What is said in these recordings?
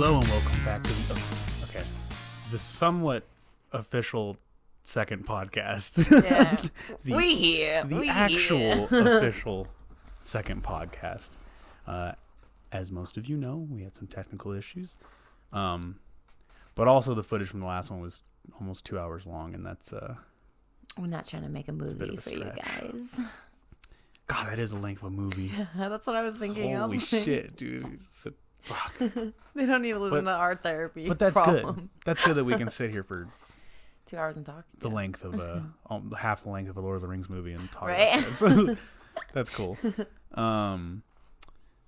Hello and welcome back to the somewhat official second podcast. Yeah. The actual official second podcast. As most of you know, we had some technical issues. But also the footage from the last one was almost 2 hours long, and that's we're not trying to make a movie for you guys. God, that is the length of a movie. That's what I was thinking. Holy shit, dude. Fuck. They don't even listen to our therapy. But that's problem. good. That's good that we can sit here for 2 hours and talk. the length of half the length of a Lord of the Rings movie and talk right? about that. So, that's cool.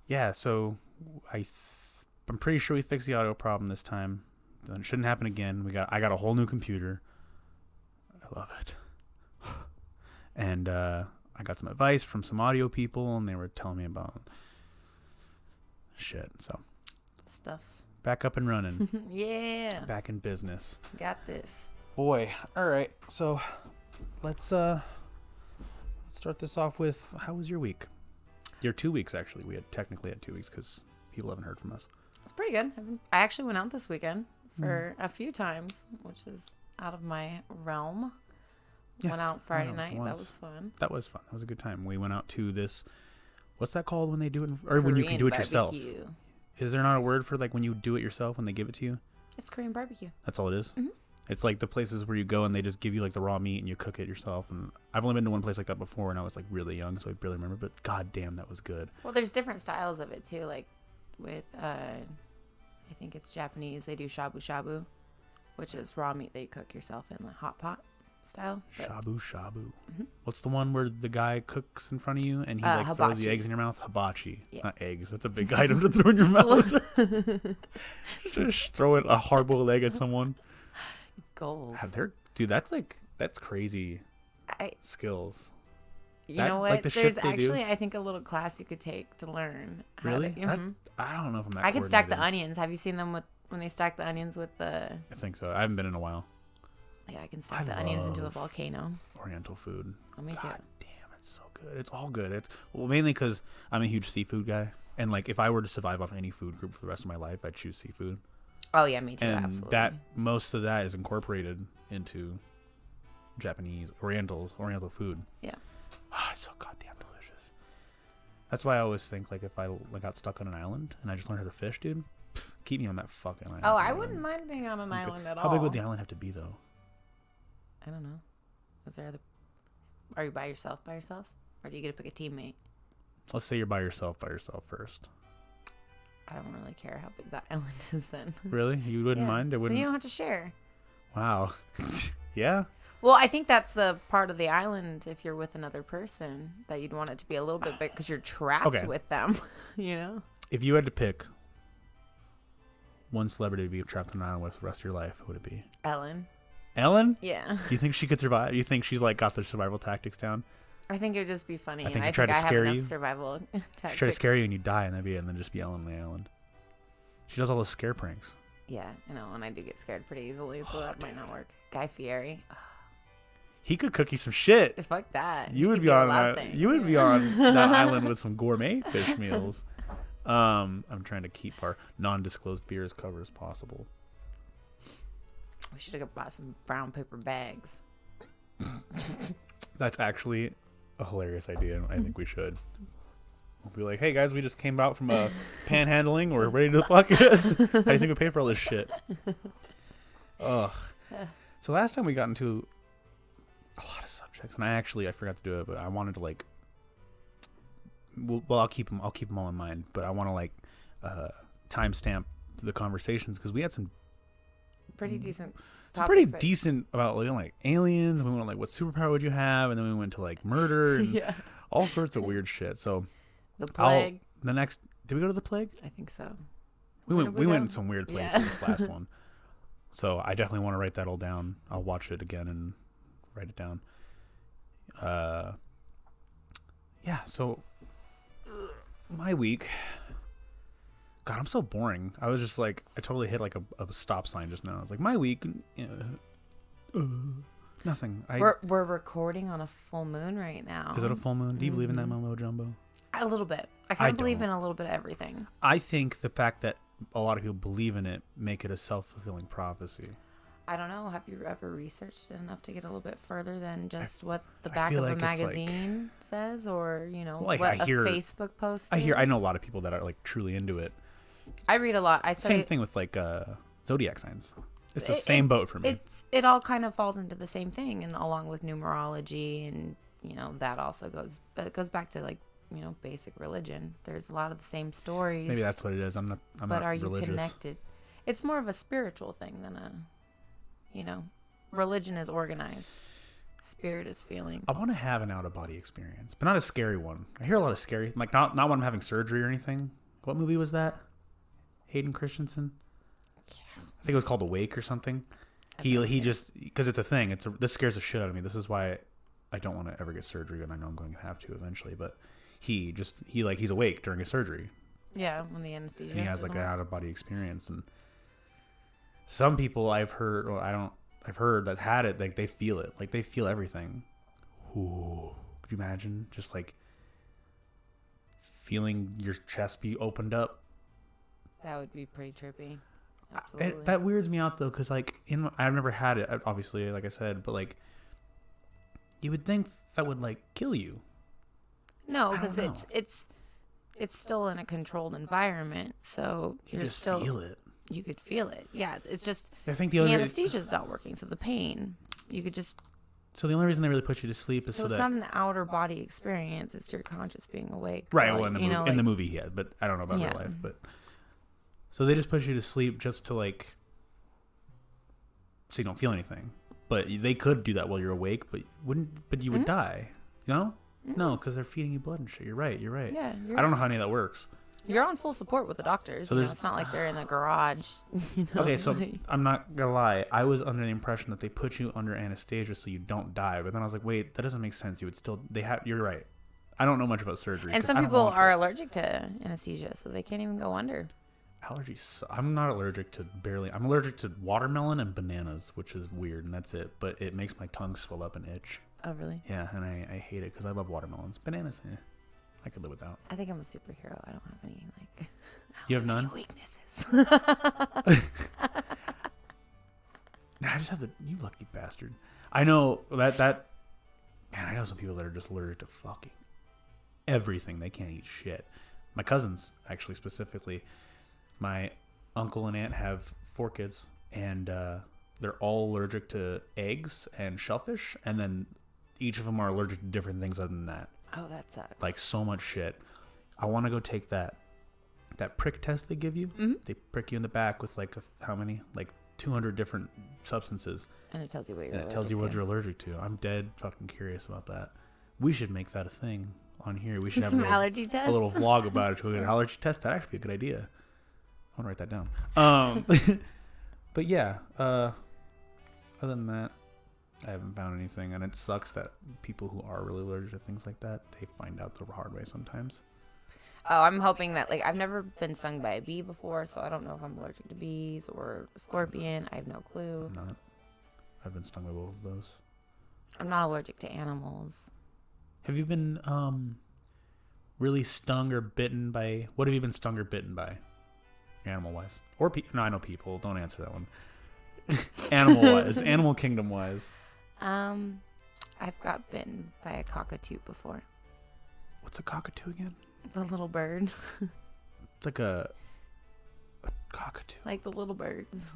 Yeah, so I'm pretty sure we fixed the audio problem this time. It shouldn't happen again. I got a whole new computer. I love it. And I got some advice from some audio people, and they were telling me about shit. So Stuffs. back up and running. Yeah. Back in business. Got this. Boy. All right. So let's start this off with, how was your week? Your 2 weeks, actually. We had technically had 2 weeks because people haven't heard from us. It's pretty good. I actually went out this weekend for a few times, which is out of my realm. Yeah, went out Friday night. once. That was fun. That was fun. That was a good time. We went out to this, what's that called when they do it, or when you can do it yourself? Barbecue. Is there not a word for like when you do it yourself when they give it to you? It's Korean barbecue. That's all it is? Mm-hmm. It's like the places where you go and they just give you like the raw meat and you cook it yourself. And I've only been to one place like that before, and I was like really young, so I barely remember. But god damn, that was good. Well, there's different styles of it too. Like with, I think it's Japanese. They do shabu shabu, which is raw meat that you cook yourself in the hot pot style. Shabu shabu. Mm-hmm. What's the one where the guy cooks in front of you and he like throws the hibachi. eggs in your mouth? Hibachi. Yeah. Not eggs. That's a big item to throw in your mouth. Just throw it a hard-boiled egg at someone. Goals. Dude, that's crazy skills. You That, know what? like the shit There's they do? actually, I think, a little class you could take to learn. Really? Mhm. I don't know if I'm that I can stack the coordinated. onions. Have you seen them when they stack the onions with the? I think so. I haven't been in a while. Yeah, I can stack the onions into a love volcano. Oriental food. Oh, me too. God damn, it's so good. It's all good. It's mainly because I'm a huge seafood guy, and like if I were to survive off any food group for the rest of my life, I'd choose seafood. Oh yeah, me too. And absolutely. that most of that is incorporated into Japanese Oriental food. Yeah. It's so goddamn delicious. That's why I always think like if I got stuck on an island and I just learned how to fish, dude, keep me on that fucking island. Oh, I wouldn't mind being on an island at all. How big would the island have to be though? I don't know. Is there other? Are you by yourself, or do you get to pick a teammate? Let's say you're by yourself first. I don't really care how big that island is then. Really? You wouldn't mind? It Then wouldn't. you don't have to share. Wow. Yeah. Well, I think that's the part of the island, if you're with another person, that you'd want it to be a little bit big because you're trapped with them, you know? If you had to pick one celebrity to be trapped on an island with the rest of your life, who would it be? Ellen. Ellen? Yeah. Do you think she could survive? You think she's like got the survival tactics down? I think it would just be funny. I think and she I tried think to I scare have you. enough survival tactics. She try to scare you and you die and that'd be it, and then just be Ellen on the island. She does all those scare pranks. Yeah, I know, and I do get scared pretty easily, so that might not work. Guy Fieri. He could cook you some shit. Fuck that. You would be on that. You would be on that island with some gourmet fish meals. I'm trying to keep our non-disclosed beer as covered as possible. We should have bought some brown paper bags. That's actually a hilarious idea. I think we should. We'll be like, hey guys, we just came out from panhandling. We're ready to do the podcast. How do you think we pay for all this shit? Ugh. So last time we got into a lot of subjects, and I forgot to do it, but I wanted to like. Well, I'll keep them all in mind, but I want to like timestamp the conversations because we had some Pretty decent. pretty decent about like aliens. We went like, what superpower would you have? And then we went to like murder and all sorts of weird shit. So the plague. Did we go to the plague? I think so. We went in some weird places this last one. So I definitely want to write that all down. I'll watch it again and write it down. Yeah. So my week. God, I'm so boring. I was just like, I totally hit like a stop sign just now. I was like, my week, nothing. We're recording on a full moon right now. Is it a full moon? Do you believe in that mumbo jumbo? A little bit. I kind of believe in a little bit of everything. I think the fact that a lot of people believe in it, make it a self-fulfilling prophecy. I don't know. Have you ever researched enough to get a little bit further than just what the back of like a it's magazine says, or like what a Facebook post? I know a lot of people that are like truly into it. I read a lot. Same thing with like zodiac signs. It's the same boat for me. It all kind of falls into the same thing, and along with numerology, and that also goes back to like basic religion. There's a lot of the same stories. Maybe that's what it is. I'm not are religious. You connected? It's more of a spiritual thing than a religion is organized. Spirit is feeling. I want to have an out-of-body experience, but not a scary one. I hear a lot of scary, like not when I'm having surgery or anything. What movie was that? Hayden Christensen. Yeah. I think it was called Awake or something. He just, because it's a thing. This scares the shit out of me. This is why I don't want to ever get surgery, and I know I'm going to have to eventually. But he's awake during his surgery. Yeah, when the anesthesia. And he has like an out-of-body experience, and some people I've heard that had it, like they feel it, like they feel everything. Ooh, could you imagine just like feeling your chest be opened up? That would be pretty trippy. Absolutely. That weirds me out though, because like I've never had it, obviously, like I said, but like you would think that would like kill you. No, because it's still in a controlled environment, so you just still feel it. You could feel it. Yeah, it's just I think the anesthesia is not working, so the pain you could just. So the only reason they really put you to sleep is so it's that not an outer body experience. It's your conscious being awake. Right. Well, in the movie, he had, but I don't know about real life. But so they just put you to sleep just to like, so you don't feel anything. But they could do that while you're awake, but you would die. No, because they're feeding you blood and shit. You're right. Yeah. I don't know how any of that works. You're on full support with the doctors. So it's not like they're in the garage. Okay, so I'm not gonna lie. I was under the impression that they put you under anesthesia so you don't die. But then I was like, wait, that doesn't make sense. You would still. You're right. I don't know much about surgery. And some people are allergic to anesthesia, so they can't even go under. Allergies. I'm not allergic to I'm allergic to watermelon and bananas, which is weird, and that's it. But it makes my tongue swell up and itch. Oh, really? Yeah, and I hate it because I love watermelons. Bananas, I could live without. I think I'm a superhero. I don't have any like. You have none? Weaknesses. Nah, I just have you lucky bastard. I know that. Man, I know some people that are just allergic to fucking everything. They can't eat shit. My cousins, actually, specifically, my uncle and aunt have 4 kids, and they're all allergic to eggs and shellfish, and then each of them are allergic to different things other than that. Oh, that sucks. Like so much shit. I want to go take that prick test they give you. Mm-hmm. They prick you in the back with like how many? Like 200 different substances. And it tells you what you're allergic to. I'm dead fucking curious about that. We should make that a thing on here. We should have allergy tests. A little vlog about it. An allergy test. That'd actually be a good idea. I want to write that down. But yeah. Other than that, I haven't found anything, and it sucks that people who are really allergic to things like that, they find out the hard way sometimes. Oh, I'm hoping that, like, I've never been stung by a bee before, so I don't know if I'm allergic to bees or a scorpion. I have no clue. I'm not. I've been stung by both of those. I'm not allergic to animals. Have you been really stung or bitten by? What have you been stung or bitten by, animal-wise? Or no, I know people. Don't answer that one. Animal-wise, animal kingdom-wise. I've got bitten by a cockatoo before. What's a cockatoo again? The little bird. It's like a cockatoo. Like the little birds.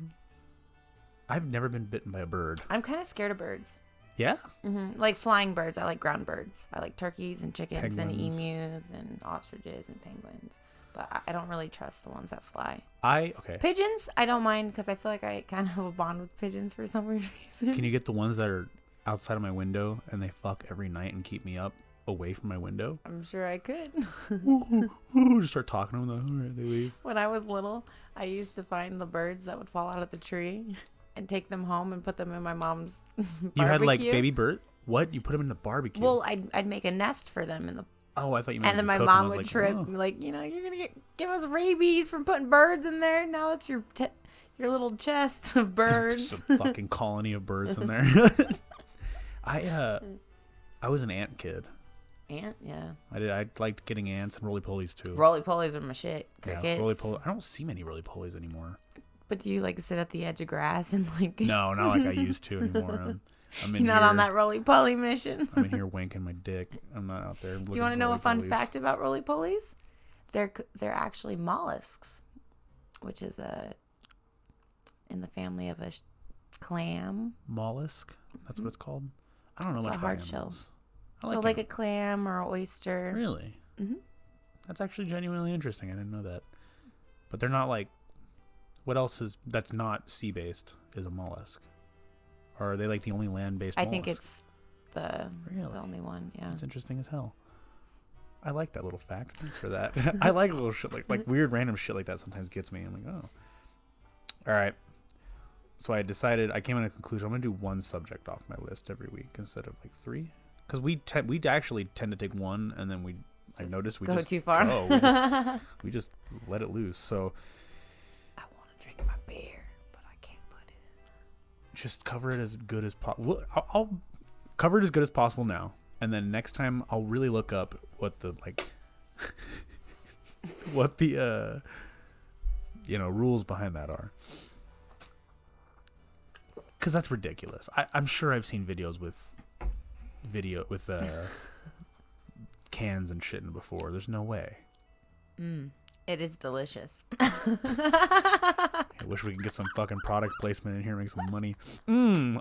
I've never been bitten by a bird. I'm kind of scared of birds. Yeah? Mm-hmm. Like flying birds. I like ground birds. I like turkeys and chickens Penguins. And emus and ostriches and penguins. But I don't really trust the ones that fly. Okay. Pigeons, I don't mind because I feel like I kind of have a bond with pigeons for some weird reason. Can you get the ones that are outside of my window and they fuck every night and keep me up away from my window? I'm sure I could. Just start talking to them. All right, they leave. When I was little, I used to find the birds that would fall out of the tree and take them home and put them in my mom's barbecue. You had like baby bird? What? You put them in the barbecue? Well, I'd make a nest for them in the. Oh, I thought you meant. And then my mom would trip, like, you're gonna give us rabies from putting birds in there. Now that's your little chest of birds. Just a fucking colony of birds in there. I was an ant kid. Ant, yeah. I liked getting ants and roly-polies too. Roly-polies are my shit. Crickets. Yeah, roly-poly. I don't see many roly-polies anymore. But do you like sit at the edge of grass and like? No, not like I used to anymore. I'm in You're not here, on that roly-poly mission. I'm in here wanking my dick. I'm not out there. Do you want to know a fun fact about roly-polies? They're actually mollusks, which is in the family of a clam. Mollusk? That's what it's called? I don't know It's much a about hard shell. animals. So like a clam or an oyster. Really? Mm-hmm. That's actually genuinely interesting. I didn't know that. But they're not like... What else is... That's not sea-based is a mollusk? Or are they like the only land-based mollusk? I think it's the only one, yeah. That's interesting as hell. I like that little fact. Thanks for that. I like little shit like weird random shit like that sometimes gets me. I'm like, oh. All right. So I decided, I came to a conclusion. I'm going to do one subject off my list every week instead of like 3. Because we actually tend to take one and then I noticed we go just too far. We just let it loose. So I want to drink my beer, but I can't put it in. Just cover it as good as possible. I'll cover it as good as possible now. And then next time I'll really look up what the what the rules behind that are. Because that's ridiculous. I'm sure I've seen videos with cans and shit in it before. There's no way. It is delicious. I wish we could get some fucking product placement in here and make some money.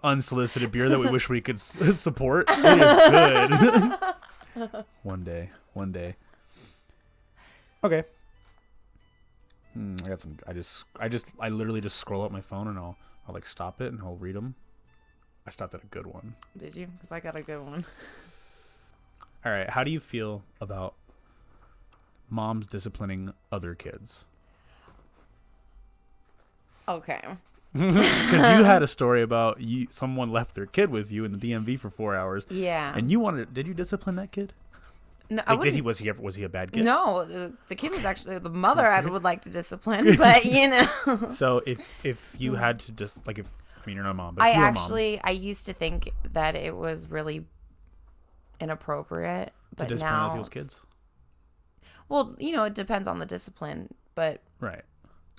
Unsolicited beer that we wish we could support. It is good. One day. Okay. I got some. I literally just scroll up my phone and I'll like stop it and I'll read them. I stopped at a good one. Did you? Because I got a good one. All right. How do you feel about moms disciplining other kids? Okay. Because you had a story about someone left their kid with you in the DMV for 4 hours. Yeah. And did you discipline that kid? No, was he a bad kid? No, the kid was actually the mother. I would like to discipline, but So if you had to just you're not a mom, but I used to think that it was really inappropriate, but to discipline now other people's kids. Well, it depends on the discipline, but right.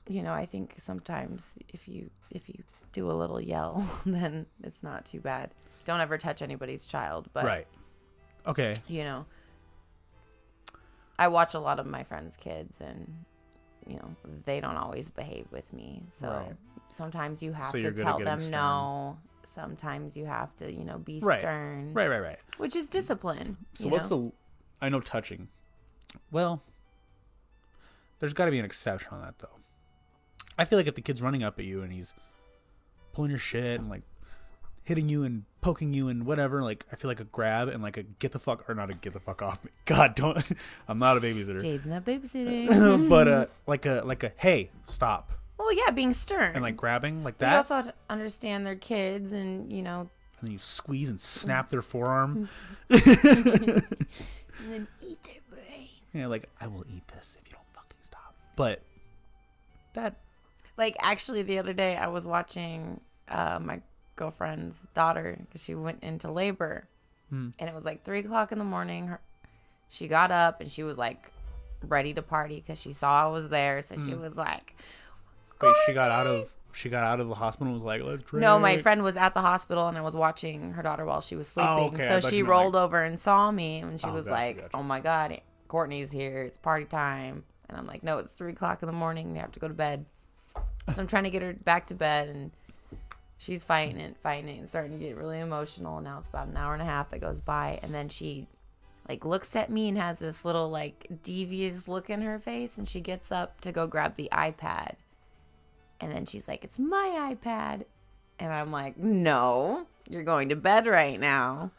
I think sometimes if you do a little yell, then it's not too bad. Don't ever touch anybody's child, but right. Okay. I watch a lot of my friends' kids, and they don't always behave with me. So right. Sometimes you have to tell them no. Sometimes you have to, be stern. Right. Which is discipline. So I know touching. Well, there's got to be an exception on that, though. I feel like if the kid's running up at you and he's pulling your shit and hitting you and poking you and whatever, I feel like a grab and a get the fuck off me. God, don't. I'm not a babysitter. Jade's not babysitting. But like a hey, stop. Well, yeah, being stern and grabbing like that. You also have to understand their kids, and And then you squeeze and snap their forearm. And then eat their brain. Yeah, I will eat this if you don't fucking stop. But that. Actually, the other day I was watching my girlfriend's daughter because she went into labor, and it was 3:00 in the morning. She got up and she was ready to party because she saw I was there, so she was like. Wait, she got out of the hospital and was like, let's drink. No, my friend was at the hospital and I was watching her daughter while she was sleeping. Oh, okay. So she rolled over and saw me and she was gotcha. Oh my God, Courtney's here. It's party time. And I'm like, no, it's 3:00 in the morning. We have to go to bed. So I'm trying to get her back to bed, and she's fighting it and starting to get really emotional. And now it's about an hour and a half that goes by. And then she looks at me and has this little devious look in her face. And she gets up to go grab the iPad. And then she's like, it's my iPad. And I'm like, no, you're going to bed right now.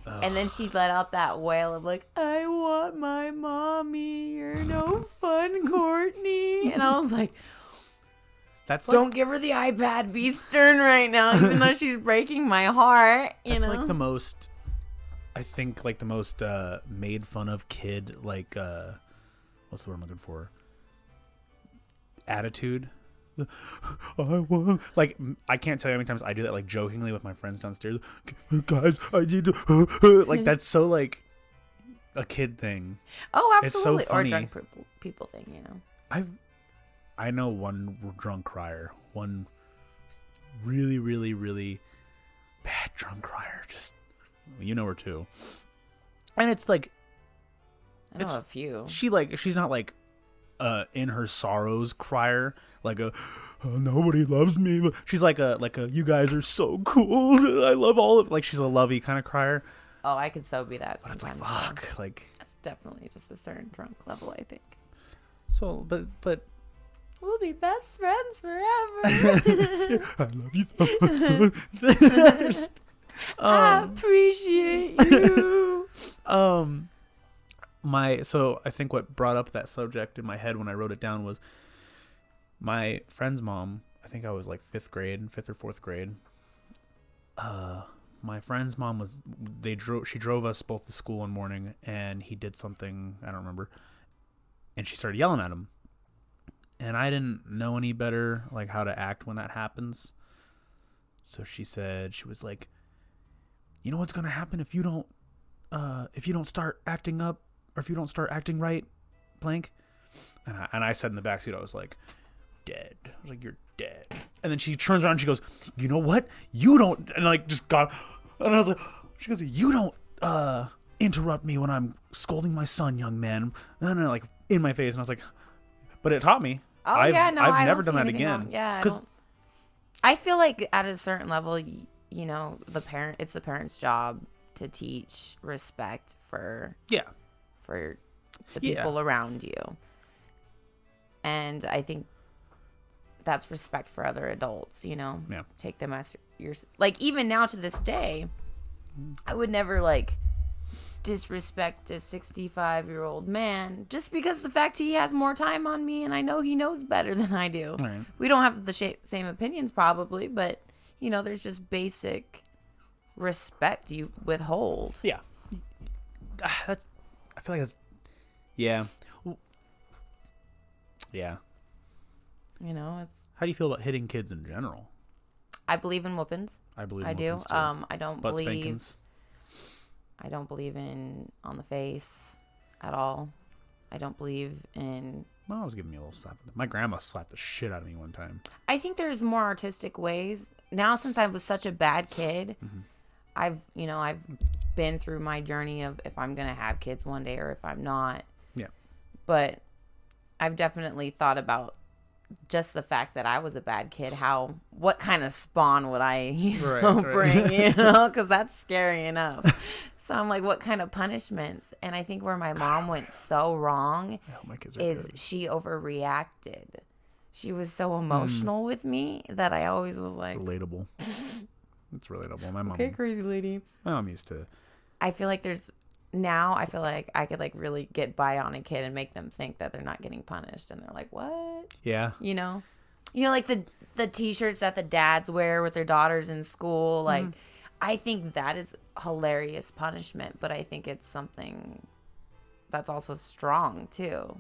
Ugh. And then she let out that wail of I want my mommy. You're no fun, Courtney. And I was like, don't give her the iPad. Be stern right now, even though she's breaking my heart. That's the most, I think, the most made fun of kid, what's the word I'm looking for? Attitude. I can't tell you how many times I do that jokingly with my friends downstairs. Guys, I need to that's so a kid thing. Oh, It's so absolutely. Or funny. drunk people thing, you know. I know one drunk crier. One really, really, really bad drunk crier. Just, you know her too. And it's like, I know a few. she's not like in her sorrows crier, like a oh, nobody loves me, but she's like a you guys are so cool, I love all of, like she's a lovey kind of crier. Oh, I could so be that. But it's like sometimes, fuck, like that's definitely just a certain drunk level, I think. so, but We'll be best friends forever. I love you so much. I appreciate you. So I think what brought up that subject in my head when I wrote it down was my friend's mom. I think I was like fifth or fourth grade. My friend's mom she drove us both to school one morning, and he did something, I don't remember, and she started yelling at him. And I didn't know any better, like how to act when that happens. So she was like, you know what's going to happen if you don't start acting up, or if you don't start acting right, blank. And I said in the backseat, I was like, dead. I was like, you're dead. And then she turns around and she goes, you know what? You don't, and like just got, and I was like, she goes, you don't interrupt me when I'm scolding my son, young man. And then like in my face, and I was like, but it taught me. Oh, I've never don't done see that anything again. wrong. Yeah, I feel like at a certain level, you know, it's the parent's job to teach respect for the people around you. And I think that's respect for other adults, you know. Yeah. Take them as your, like, even now to this day, I would never like disrespect a 65-year-old man just because the fact he has more time on me and I know he knows better than I do. Right. We don't have the same opinions probably, but you know, there's just respect you withhold. Yeah. I feel like that's, yeah. Yeah. You know, it's. How do you feel about hitting kids in general? I believe in whoopings. I believe in I do. whoopings, too. I don't Butt believe. spankings. I don't believe in on the face at all. I don't believe in. My mom was giving me a little slap. My grandma slapped the shit out of me one time. I think there's more artistic ways now. Since I was such a bad kid, I've been through my journey of if I'm gonna have kids one day or if I'm not. Yeah. But I've definitely thought about just the fact that I was a bad kid. What kind of spawn would I bring? You know, because that's scary enough. So I'm like, what kind of punishments? And I think where my mom went so wrong is she overreacted. She was so emotional with me that I always was like, relatable. It's relatable. My mom. Okay, crazy lady. My mom used to. I feel like I feel like I could like really get by on a kid and make them think that they're not getting punished, and they're like, what? Yeah. You know, like the t-shirts that the dads wear with their daughters in school. Like, I think that is hilarious punishment, but I think it's something that's also strong too.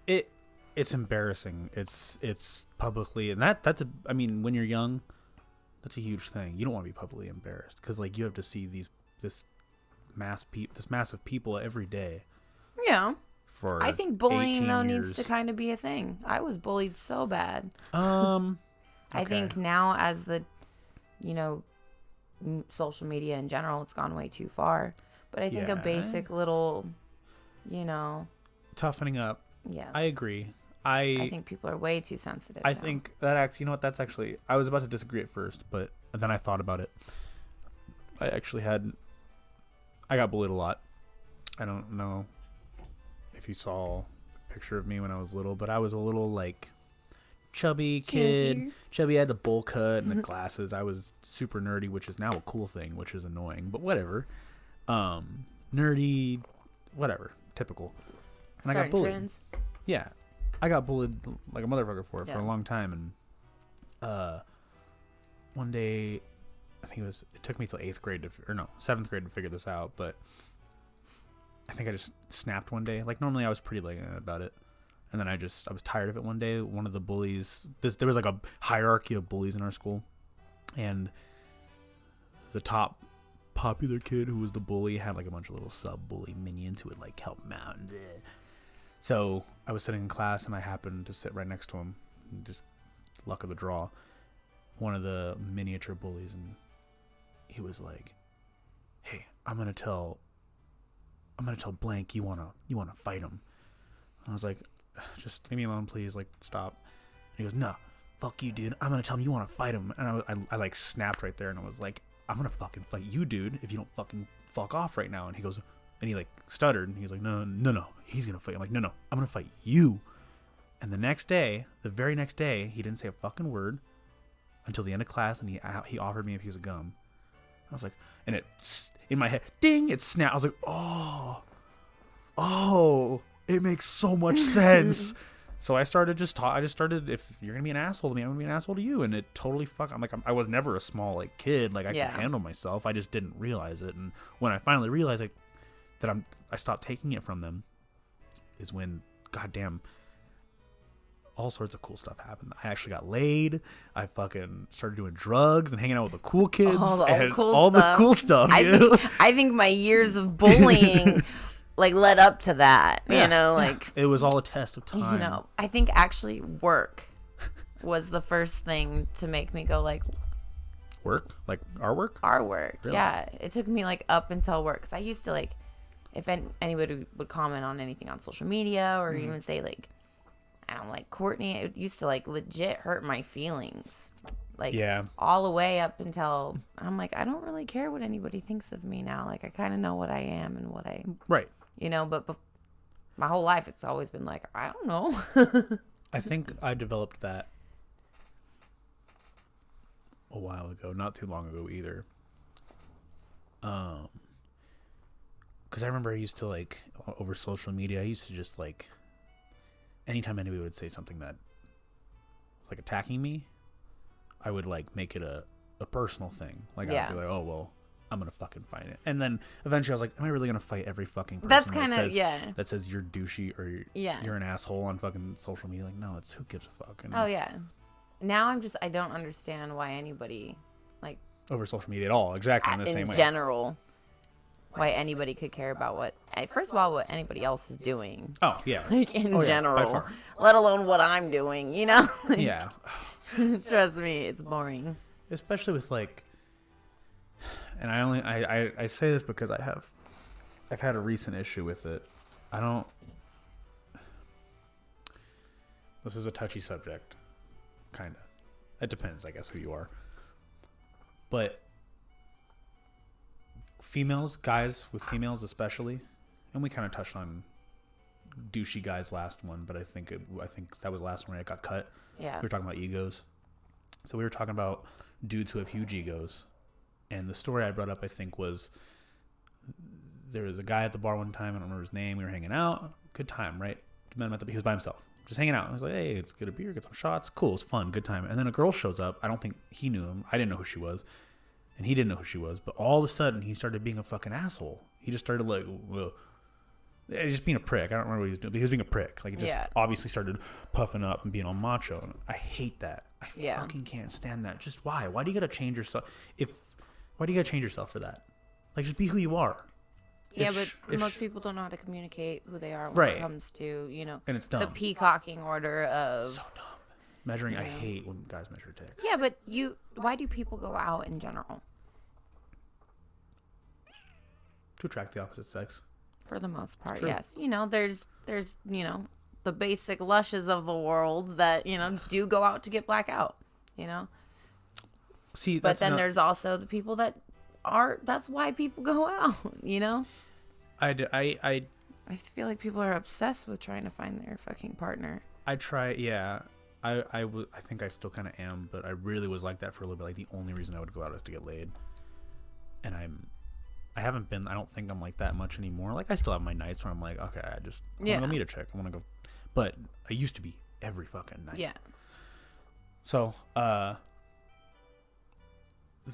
It's embarrassing. It's publicly, and that's I mean, when you're young, that's a huge thing. You don't want to be publicly embarrassed because like you have to see this mass of people every day. Yeah. I think bullying though needs to kind of be a thing. I was bullied so bad. Okay. I think now as the, social media in general, it's gone way too far. But I think a basic little, toughening up. Yes. I agree. I think people are way too sensitive. I think that that's actually, I was about to disagree at first, but then I thought about it. I got bullied a lot. I don't know if you saw a picture of me when I was little, but I was a little like chubby kid. Chubby, had the bowl cut and the glasses. I was super nerdy, which is now a cool thing, which is annoying, but whatever. Nerdy, whatever, typical. And I got bullied. Trends. Yeah, I got bullied like a motherfucker for a long time, and one day, I think it took me till 7th grade to figure this out, but I think I just snapped one day. Like normally I was pretty like about it. And then I was tired of it one day. One of the bullies, there was like a hierarchy of bullies in our school, and the top popular kid who was the bully had like a bunch of little sub-bully minions who would like help him out. And, so I was sitting in class and I happened to sit right next to him. Just luck of the draw. One of the miniature bullies, and he was like, "Hey, I'm gonna tell blank you wanna fight him." I was like, "Just leave me alone, please. Like, stop." And he goes, "No, fuck you, dude. I'm gonna tell him you wanna fight him." And I like snapped right there, and I was like, "I'm gonna fucking fight you, dude, if you don't fucking fuck off right now." And he goes, and he like stuttered, and he's like, no, he's gonna fight. I'm like, no, I'm gonna fight you. And the very next day, he didn't say a fucking word until the end of class, and he offered me a piece of gum. I was like, and it in my head, ding, it snapped. I was like, oh, it makes so much sense. So I started if you're gonna be an asshole to me, I'm gonna be an asshole to you, and it totally I was never a small like kid, like I could handle myself. I just didn't realize it, and when I finally realized that I stopped taking it from them, is when goddamn all sorts of cool stuff happened. I actually got laid. I fucking started doing drugs and hanging out with the cool kids. All the cool stuff. I think my years of bullying like led up to that. Yeah. You know, like it was all a test of time. You know, I think actually work was the first thing to make me go like, work? Like our work? Our work. Really? Yeah. It took me like up until work, because I used to like, if anybody would comment on anything on social media or even say like, I don't like Courtney, it used to like legit hurt my feelings. Like all the way up until I'm like, I don't really care what anybody thinks of me now. Like I kind of know what I am and what I, you know, but my whole life it's always been like, I don't know. I think I developed that a while ago, not too long ago either. Because I remember I used to like, over social media, I used to just like, anytime anybody would say something that was like attacking me, I would like make it a personal thing. Like I'd be like, oh well, I'm gonna fucking fight it. And then eventually I was like, am I really gonna fight every fucking person that says you're douchey or you're an asshole on fucking social media? Like, no, it's who gives a fuck. And now I don't understand why anybody like over social media at all. Exactly in the same way. In general. Why anybody could care about what anybody else is doing. Oh, yeah. Like in general. Let alone what I'm doing, you know? Like, yeah. Trust me, it's boring. Especially with like, and I say this because I've had a recent issue with it. This is a touchy subject. Kind of. It depends, I guess, who you are. But guys with females especially, and we kind of touched on douchey guys last one, but I think that was the last one I got cut. Yeah. We were talking about egos. So we were talking about dudes who have huge egos. And the story I brought up, I think, was there was a guy at the bar one time. I don't remember his name. We were hanging out. Good time, right? Met him he was by himself. Just hanging out. I was like, hey, let's get a beer, get some shots. Cool, it's fun, good time. And then a girl shows up. I don't think he knew him. I didn't know who she was. And he didn't know who she was. But all of a sudden, he started being a fucking asshole. He just started like, just being a prick. I don't remember what he was doing, but he was being a prick. Like, he just obviously started puffing up and being all macho. And I hate that. I fucking can't stand that. Just why? Why do you got to change yourself? Why do you got to change yourself for that? Like, just be who you are. Yeah, but most people don't know how to communicate who they are when it comes to, you know, and it's dumb. The peacocking order of... So dumb. Measuring, I hate when guys measure dicks. Yeah, but why do people go out in general? To attract the opposite sex. For the most part, yes. You know, there's you know, the basic lushes of the world that, you know, do go out to get blackout, you know? See, but then there's also the people that that's why people go out, you know? I feel like people are obsessed with trying to find their fucking partner. I try, yeah. I think I still kind of am, but I really was like that for a little bit. Like, the only reason I would go out is to get laid. And I haven't been, I don't think I'm like that much anymore. Like, I still have my nights where I'm like, okay, I want to go meet a chick. I want to go. But I used to be every fucking night. Yeah. So,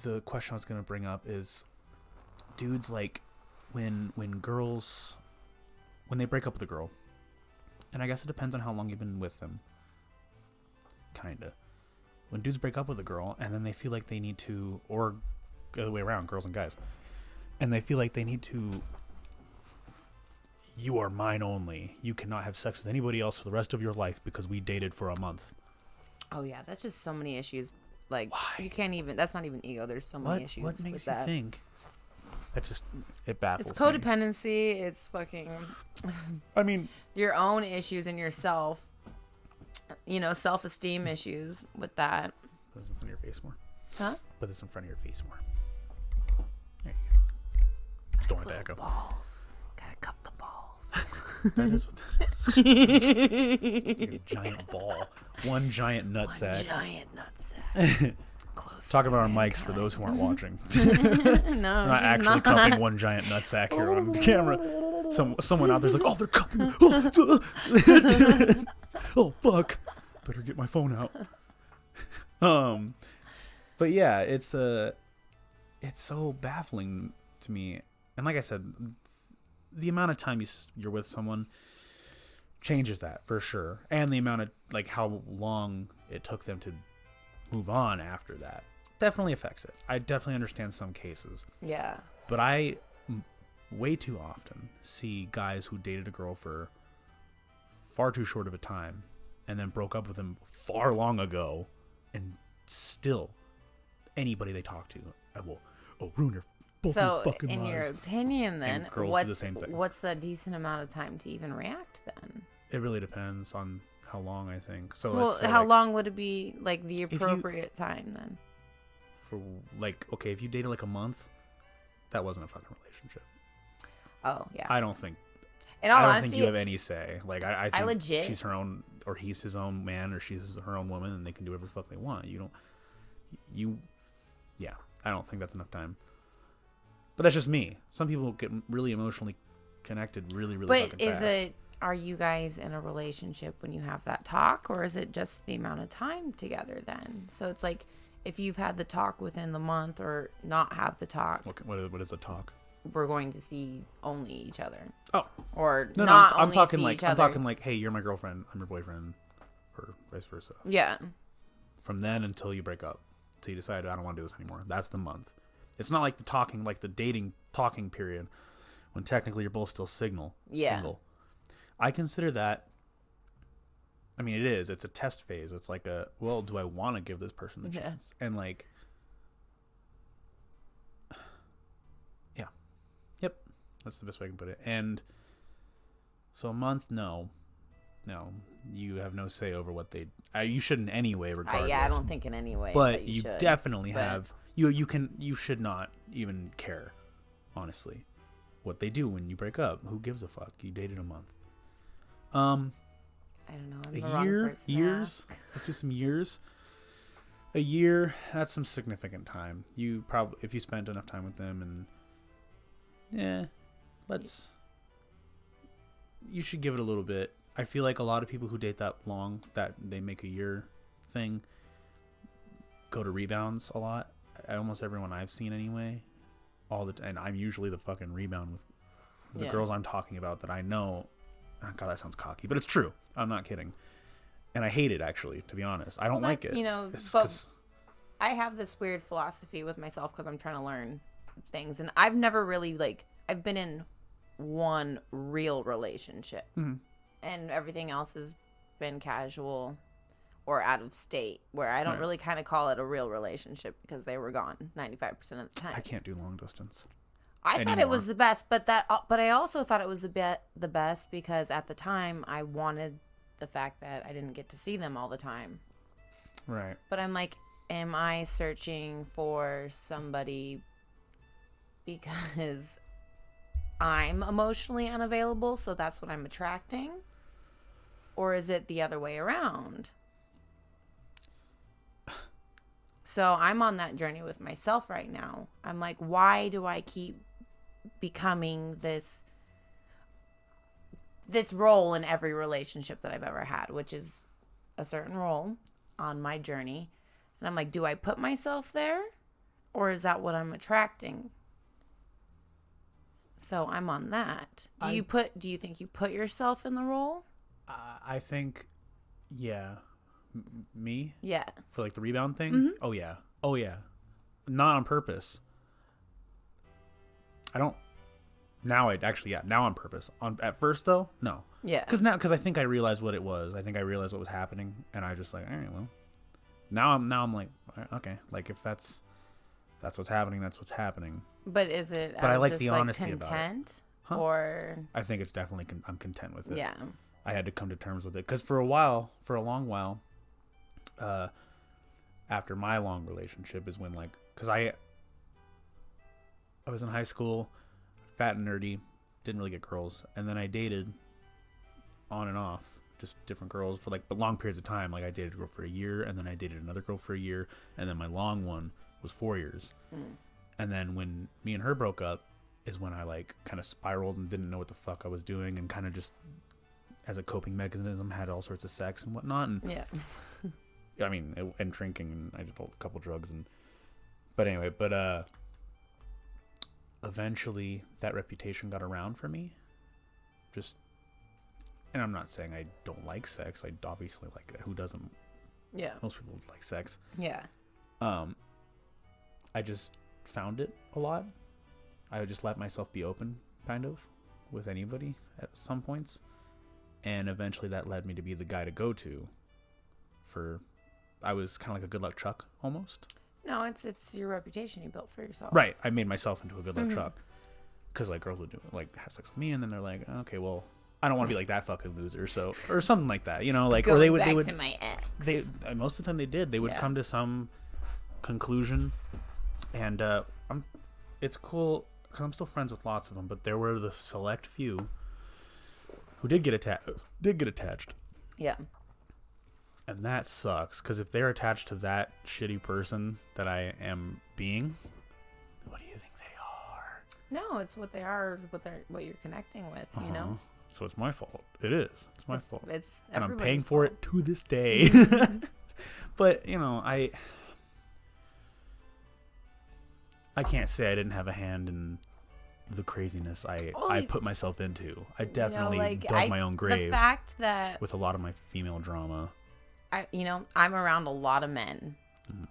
the question I was going to bring up is, dudes, like, when girls, when they break up with a girl, and I guess it depends on how long you've been with them, kind of. When dudes break up with a girl, and then they feel like they need to, or the other way around, girls and guys, and they feel like they need to. You are mine only. You cannot have sex with anybody else for the rest of your life because we dated for a month. Oh yeah, that's just so many issues. Like Why? you can't even. That's not even ego. There's so many issues. What makes with you that. think? It baffles It's me. codependency. It's fucking. I mean, your own issues in yourself. You know, self-esteem issues with that. put this in front of your face more. Huh? Put this in front of your face more. There you go. Just don't want it to echo. Balls. Gotta cup the balls. That is what that is. Like a giant ball. One giant nutsack. Giant nutsack. Talk about our mics for those who aren't watching. No, We're not actually cupping one giant nutsack here on camera. Someone out there's like, oh, they're cupping. Oh, fuck. Better get my phone out. But yeah, it's so baffling to me. And like I said, the amount of time you're with someone changes that for sure, and the amount of like how long it took them to move on after that definitely affects it. I definitely understand some cases. Yeah. But I way too often see guys who dated a girl for far too short of a time and then broke up with them far long ago, and still anybody they talk to, I will ruin your both your fucking lives. So in your opinion then, girls do the same thing. What's a decent amount of time to even react then? It really depends on how long, I think. So well, so how like, long would it be like the appropriate time then? for like, okay, if you dated like a month, that wasn't a fucking relationship. Oh yeah. I don't think. In all I don't honesty, think you have any say. Like I think legit. she's her own, or he's his own man, or she's her own woman, and they can do whatever the fuck they want. Yeah. I don't think that's enough time. But that's just me. Some people get really emotionally connected really fucking fast. Are you guys in a relationship when you have that talk, or is it just the amount of time together then? So it's like if you've had the talk within the month or not have the talk. What is a talk? We're going to see only each other. Oh. Or No, not I'm only talking see like each other. I'm talking like, hey, you're my girlfriend, I'm your boyfriend, or vice versa. Yeah. From then until you break up, until you decide I don't want to do this anymore. That's the month. It's not like the talking, like the dating talking period, when technically you're both still single. I consider that. I mean, it is. It's a test phase. It's like do I want to give this person the chance? And like, yeah, yep, that's the best way I can put it. And so a month, no, you have no say over what they. You shouldn't anyway, regardless. I don't think in any way. But you should. Definitely have. You should not even care, honestly, what they do when you break up. Who gives a fuck? You dated a month. I don't know. I'm the wrong person to ask. Let's do some years. A year, that's some significant time. You probably, if you spent enough time with them, and you should give it a little bit. I feel like a lot of people who date that long, that they make a year thing, go to rebounds a lot. Almost everyone I've seen anyway, and I'm usually the fucking rebound with the girls I'm talking about that I know. Oh God, that sounds cocky, but it's true. I'm not kidding. And I hate it, actually, to be honest. I don't like it. You know, but I have this weird philosophy with myself because I'm trying to learn things. And I've never really, I've been in one real relationship. Mm-hmm. And everything else has been casual or out of state, where I don't really kind of call it a real relationship because they were gone 95% of the time. I can't do long distance. I thought it was the best, but I also thought it was the best because at the time I wanted the fact that I didn't get to see them all the time. Right. But I'm like, am I searching for somebody because I'm emotionally unavailable, so that's what I'm attracting? Or is it the other way around? So I'm on that journey with myself right now. I'm like, why do I keep becoming this role in every relationship that I've ever had, which is a certain role on my journey? And I'm like, do I put myself there, or is that what I'm attracting? So I'm on that. Do you think you put yourself in the role? I think, yeah. Me? Yeah. For like the rebound thing? Mm-hmm. Oh yeah. Not on purpose. I don't. Now now on purpose. At first though, no. Yeah. Because I think I realized what it was. I think I realized what was happening, and I just like, all right, well, now I'm like, okay, like if that's what's happening, that's what's happening. But is it? But I like just, the honesty about it. Content, Huh? or I think it's definitely I'm content with it. yeah. I had to come to terms with it because for a long while, after my long relationship is when like, because I was in high school, fat and nerdy, didn't really get girls, and then I dated on and off just different girls for like long periods of time. Like I dated a girl for a year, and then I dated another girl for a year, and then my long one was 4 years. And then when me and her broke up is when I like kind of spiraled and didn't know what the fuck I was doing, and kind of just as a coping mechanism had all sorts of sex and whatnot. And Yeah. I mean, and drinking, and I did a couple drugs, but anyway, eventually that reputation got around for me. And I'm not saying I don't like sex. I obviously like it. Who doesn't? Yeah. Most people like sex. Yeah. I just found it a lot. I would just let myself be open, kind of, with anybody at some points. And eventually that led me to be the guy to go to I was kind of like a good luck Chuck, almost. No, it's your reputation you built for yourself. Right. I made myself into a good luck Chuck. Because, like, girls would have sex with me, and then they're like, okay, well, I don't want to be like that fucking loser, so, or something like that, you know, like, Going or they would, back to my ex. most of the time they did, they would come to some conclusion, and, it's cool, because I'm still friends with lots of them, but there were the select few who did get attached. Yeah. And that sucks, because if they're attached to that shitty person that I am being, what do you think they are? No, it's what they are, what you're connecting with, you know? So it's my fault. It is. It's my fault. And I'm paying for it to this day. But, you know, I can't say I didn't have a hand in the craziness I put myself into. I definitely dug my own grave. The fact that with a lot of my female drama. I'm around a lot of men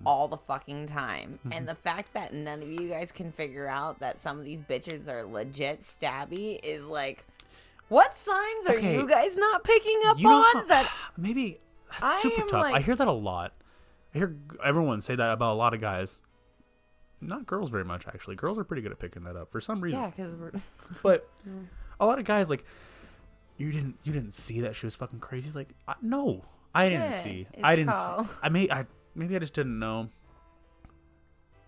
all the fucking time. And the fact that none of you guys can figure out that some of these bitches are legit stabby is like, what signs are you guys not picking up on? That maybe that's super tough. I hear that a lot. I hear everyone say that about a lot of guys. Not girls very much, actually. Girls are pretty good at picking that up for some reason. Yeah, because we're... But a lot of guys, like, you didn't see that she was fucking crazy. Like, no, I didn't see. I didn't. Maybe I just didn't know.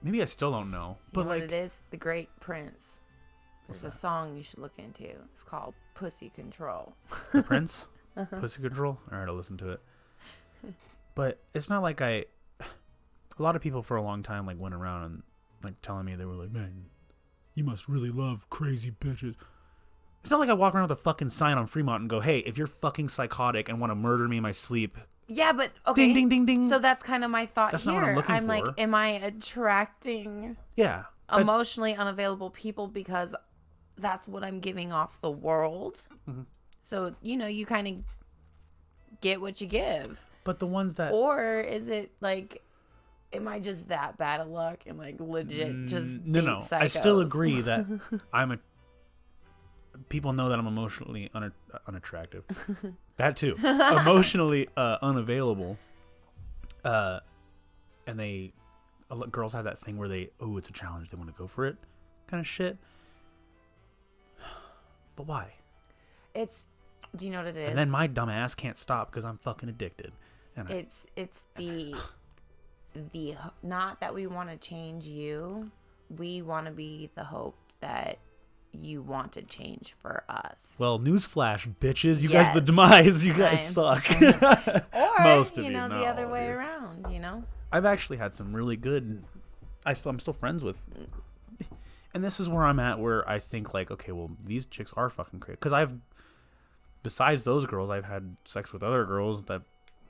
Maybe I still don't know. But you know like, what it is? The Great Prince. It's a song you should look into. It's called Pussy Control. The Prince? Pussy Control? All right, I'll listen to it. But it's not like a lot of people for a long time like went around and like telling me, they were like, man, you must really love crazy bitches. It's not like I walk around with a fucking sign on Fremont and go, hey, if you're fucking psychotic and want to murder me in my sleep. Yeah, but okay. Ding, ding, ding, ding. So that's kind of my thought that's here. Not what I'm looking for. like, am I attracting emotionally unavailable people because that's what I'm giving off the world? So, you kind of get what you give. But the ones that... Or is it like... Am I just that bad at luck and like legit just date psychos? I still agree that people know that I'm emotionally unattractive. That too. Emotionally unavailable. And girls have that thing where it's a challenge, they want to go for it kind of shit. But why? Do you know what it is? And then my dumb ass can't stop because I'm fucking addicted. And it's the not that we want to change you, we want to be the hope that you want to change for us. Well, newsflash, bitches, you guys the demise, you guys suck. Or most of you, the other way around, I've actually had some really good. I'm still friends with, and this is where I'm at, where I think like, okay, well, these chicks are fucking crazy, because besides those girls, I've had sex with other girls that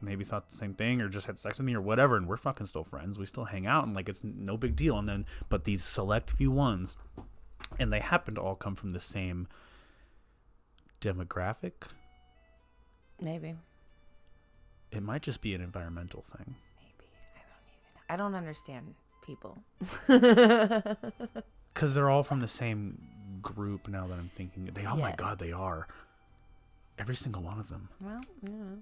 maybe thought the same thing or just had sex with me or whatever, and we're fucking still friends. We still hang out and like it's no big deal. And then, but these select few ones, and they happen to all come from the same demographic. Maybe it might just be an environmental thing. Maybe I don't understand people. Because they're all from the same group now that I'm thinking. Oh my God, they are. Every single one of them. Well, yeah.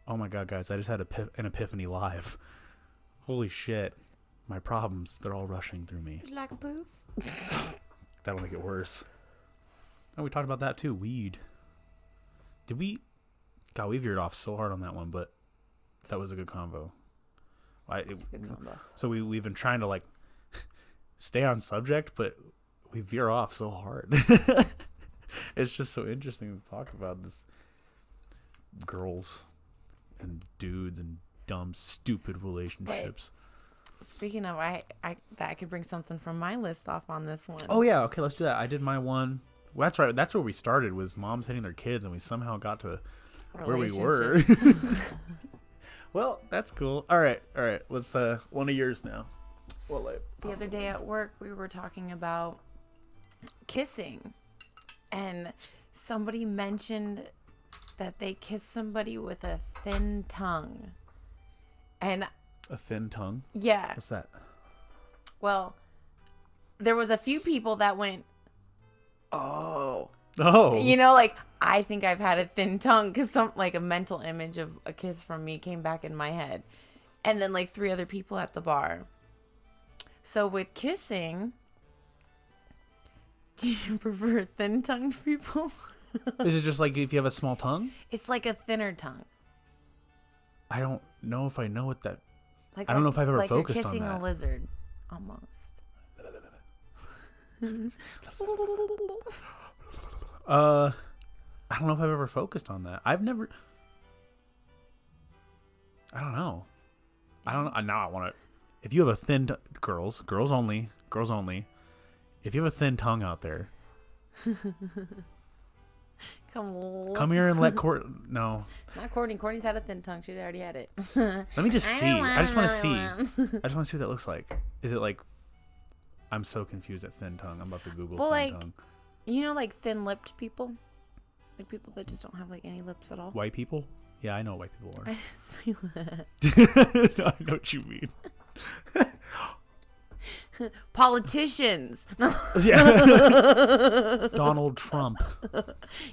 Oh my God, guys, I just had an epiphany live. Holy shit. My problems, they're all rushing through me. Like a poof. That'll make it worse. Oh, we talked about that too. Weed. Did we? God, we veered off so hard on that one, but that was a good convo. Good combo. So we've been trying to like stay on subject, but we veer off so hard. It's just so interesting to talk about this girls and dudes and dumb, stupid relationships. But speaking of, I could bring something from my list off on this one. Oh yeah, okay, let's do that. I did my one. Well, that's right. That's where we started, was moms hitting their kids, and we somehow got to where we were. Well, that's cool. All right. Let's one of yours now. The other day at work, we were talking about kissing, and somebody mentioned that they kiss somebody with a thin tongue. And a thin tongue? Yeah. What's that? Well, there was a few people that went, oh. You know, like, I think I've had a thin tongue, because a mental image of a kiss from me came back in my head. And then like 3 other people at the bar. So with kissing, do you prefer thin-tongued people? Is it just like if you have a small tongue? It's like a thinner tongue. I don't know if I know what that... Like I don't know if I've ever focused on that. Like you're kissing a lizard, almost. I don't know if I've ever focused on that. I've never... I don't know. Now I want to... If you have a thin... Girls only. If you have a thin tongue out there... Come here and let No. Not Courtney. Courtney's had a thin tongue. She already had it. Let me just see. I just want to see. I just want to see what that looks like. Is it like... I'm so confused at thin tongue. I'm about to Google thin tongue. You know, like thin-lipped people? Like people that just don't have like any lips at all? White people? Yeah, I know what white people are. I didn't say that. I know what you mean. Politicians. Yeah. Donald Trump.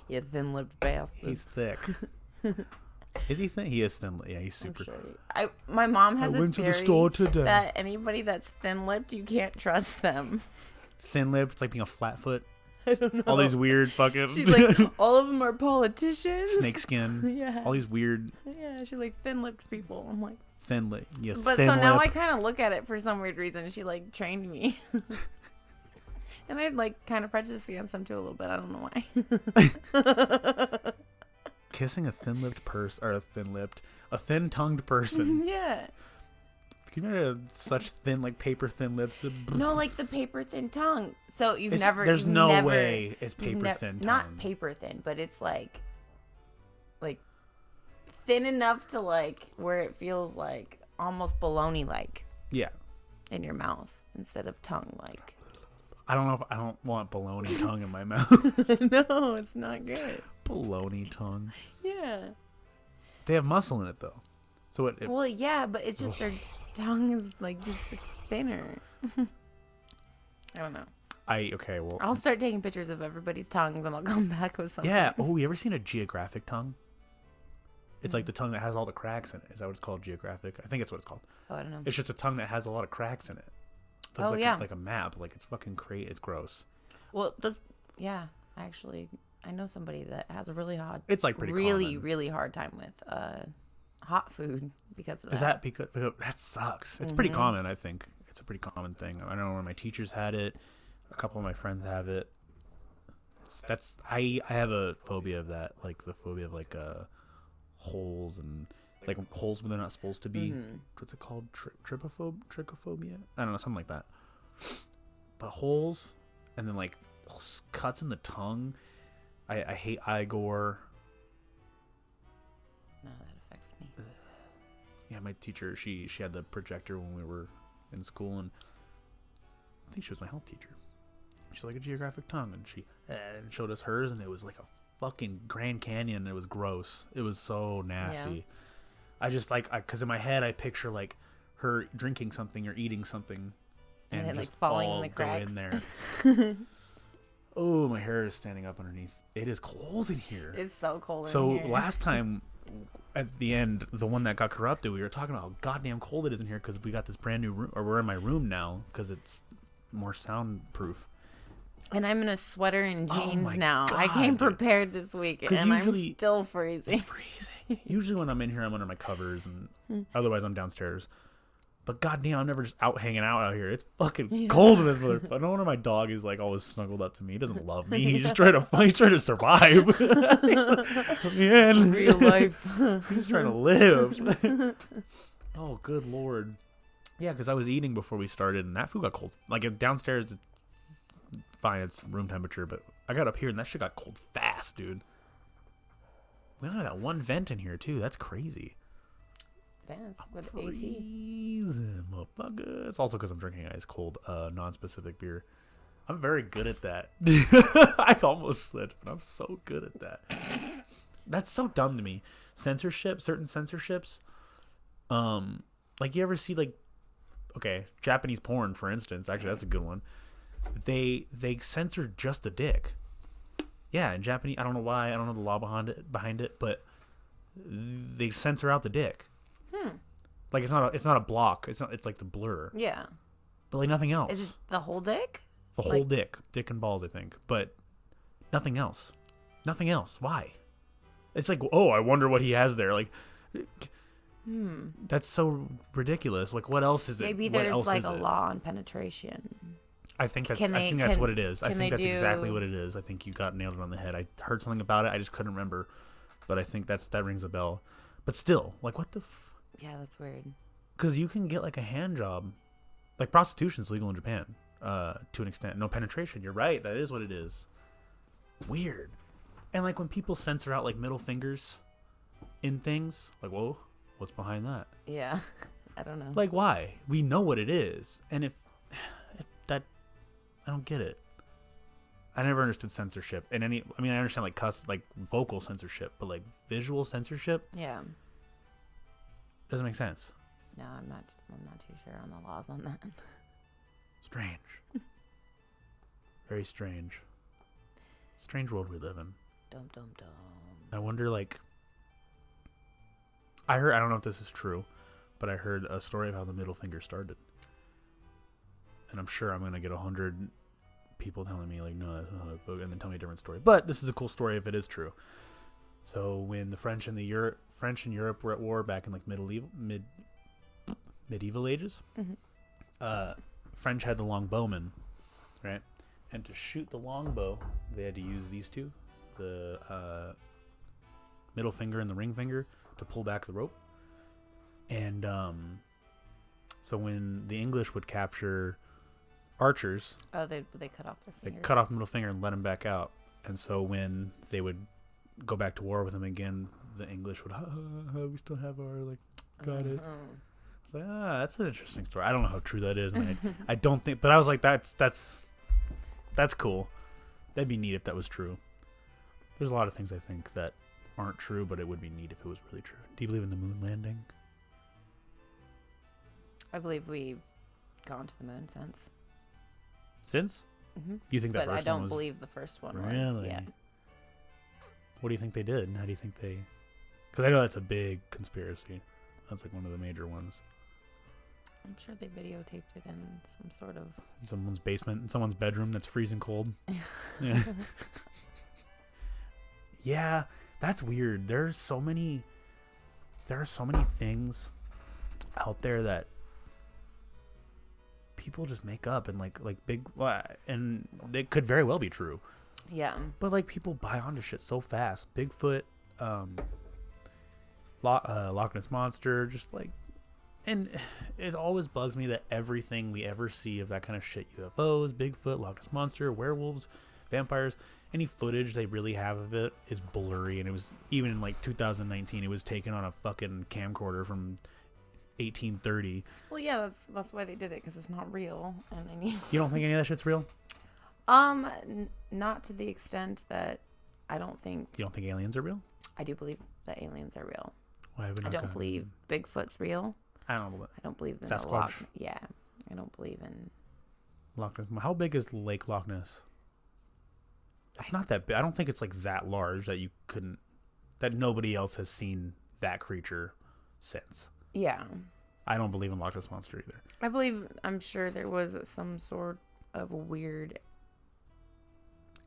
You thin-lipped bastard. He's thick. Is he thin? He is thin. Yeah, he's super. Sure. My mom has a went theory to the store today. that anybody that's thin-lipped, you can't trust them. Thin-lipped, it's like being a flat-foot. I don't know. All these weird fucking... She's like, all of them are politicians. Snake skin. Yeah. All these weird... Yeah, she's like, thin-lipped people. I'm like... Thin-lipped. Yeah, but so now I kind of look at it for some weird reason. She like trained me. And I'm like kind of prejudiced against them too a little bit. I don't know why. Kissing a thin-lipped person... Or a thin-tongued person. Yeah. Can you imagine such thin, like paper-thin lips? No, like the paper-thin tongue. So There's no way it's paper-thin tongue. Not paper-thin, but it's like thin enough to like where it feels like almost bologna-like. Yeah. In your mouth instead of tongue-like. I don't know if I don't want bologna tongue in my mouth. No, it's not good. Bologna tongue. Yeah. They have muscle in it though. So it well, yeah, but it's just their tongue is like just thinner. I don't know. Okay, well, I'll start taking pictures of everybody's tongues and I'll come back with something. Yeah. Oh, you ever seen a geographic tongue? It's like the tongue that has all the cracks in it. Is that what it's called? Geographic? I think it's what it's called. Oh, I don't know. It's just a tongue that has a lot of cracks in it. It looks like a map. Like it's fucking crazy. It's gross. Well, actually, I know somebody that has a really hard. It's like pretty really, common. really hard time with hot food because of that. Is that because that sucks? It's pretty common. I think it's a pretty common thing. I know one of my teachers had it. A couple of my friends have it. I have a phobia of that. Like the phobia of like holes and like holes where they're not supposed to be. What's it called? Trichophobia? I don't know, something like that. But holes and then like cuts in the tongue. I hate eye gore. No, that affects me. Yeah, my teacher, she had the projector when we were in school, and I think she was my health teacher. She's like a geographic tongue, and she showed us hers, and it was like a fucking Grand Canyon. It was gross. It was so nasty. Yeah. I just because in my head I picture like her drinking something or eating something, and and it like just falling in all the go cracks. in there. Oh, my hair is standing up underneath. It is cold in here. It's so cold So in here. last time, at the end, the one that got corrupted, we were talking about how goddamn cold it is in here because we got this brand new room, or we're in my room now because it's more soundproof. And I'm in a sweater and jeans my now. God, I came dude. prepared this week, and I'm still freezing. It's freezing. Usually when I'm in here, I'm under my covers, and otherwise I'm downstairs. But goddamn, I'm never just out hanging out here. It's fucking cold in this motherfucker. No wonder my dog is like always snuggled up to me. He doesn't love me. He's just trying to survive. He's like, let me in. Real life. He's trying to live. Oh, good lord. Yeah, because I was eating before we started, and that food got cold. Like downstairs, it's fine, it's room temperature, but I got up here and that shit got cold fast, dude. We only have that one vent in here too. That's crazy. That's with AC. Freezing, motherfucker. It's also because I'm drinking ice cold, non-specific beer. I'm very good at that. I almost slipped, but I'm so good at that. That's so dumb to me. Censorship, certain censorships. Like you ever see Japanese porn, for instance. Actually, that's a good one. They censor just the dick. Yeah, in Japanese, I don't know why. I don't know the law behind it, but they censor out the dick. Like it's not a block. It's like the blur. Yeah. But like nothing else. Is it the whole dick? The whole dick and balls, I think, but nothing else. Nothing else. Why? It's like, oh, I wonder what he has there. Like, that's so ridiculous. Like, what else is it? Maybe there's like a law on penetration. I think that's what it is. I think that's exactly what it is. I think you nailed it on the head. I heard something about it. I just couldn't remember, but I think that rings a bell. But still, like, what the? Yeah, that's weird. Because you can get like a hand job, like prostitution's legal in Japan, to an extent. No penetration. You're right. That is what it is. Weird. And like when people censor out like middle fingers in things, like, whoa, what's behind that? Yeah, I don't know. Like, why? We know what it is, and if that, I don't get it. I never understood censorship in any. I mean, I understand like vocal censorship, but like visual censorship, Yeah. doesn't make sense. No, I'm not too sure on the laws on that. Strange. Very strange. Strange world we live in. Dum dum dum. I wonder, like, I don't know if this is true, but I heard a story of how the middle finger started. And I'm sure I'm going to get 100 people telling me, like, no, that's not how it goes, and then tell me a different story. But this is a cool story if it is true. So when the French and Europe were at war back in, like, medieval ages, French had the longbowmen, right? And to shoot the longbow, they had to use these two, the middle finger and the ring finger, to pull back the rope. And so when the English would capture archers, they cut off their they fingers. cut off the middle finger and let them back out. And so when they would go back to war with them again, the English would, we still have our, got it. It's like, that's an interesting story. I don't know how true that is. And I don't think, but I was like, that's cool. That'd be neat if that was true. There's a lot of things I think that aren't true, but it would be neat if it was really true. Do you believe in the moon landing? I believe we've gone to the moon since. Since? Mm-hmm. You think that but first I one don't was... believe the first one was. Really? Yeah. What do you think they did? How do you think they... Because I know that's a big conspiracy. That's like one of the major ones. I'm sure they videotaped it in some sort of... In someone's basement, in someone's bedroom that's freezing cold. Yeah. Yeah, that's weird. There are so many things out there that people just make up and like big, and they could very well be true. Yeah. But like people buy onto shit so fast. Bigfoot, Loch Ness Monster, just like, and it always bugs me that everything we ever see of that kind of shit, UFOs, Bigfoot, Loch Ness Monster, werewolves, vampires, any footage they really have of it is blurry. And it was, even in like 2019, it was taken on a fucking camcorder from 1830. Well, yeah, that's why they did it, because it's not real. And I mean, You don't think any of that shit's real? Not to the extent that I don't think. You don't think aliens are real? I do believe that aliens are real. Why have we I not don't gotten- believe Bigfoot's real. I don't believe. I don't believe in Sasquatch? Yeah, I don't believe in Loch Ness. How big is Lake Loch Ness? It's not that big. I don't think it's like that large that you couldn't, that nobody else has seen that creature since. Yeah. I don't believe in Loch Ness Monster either. I'm sure there was some sort of weird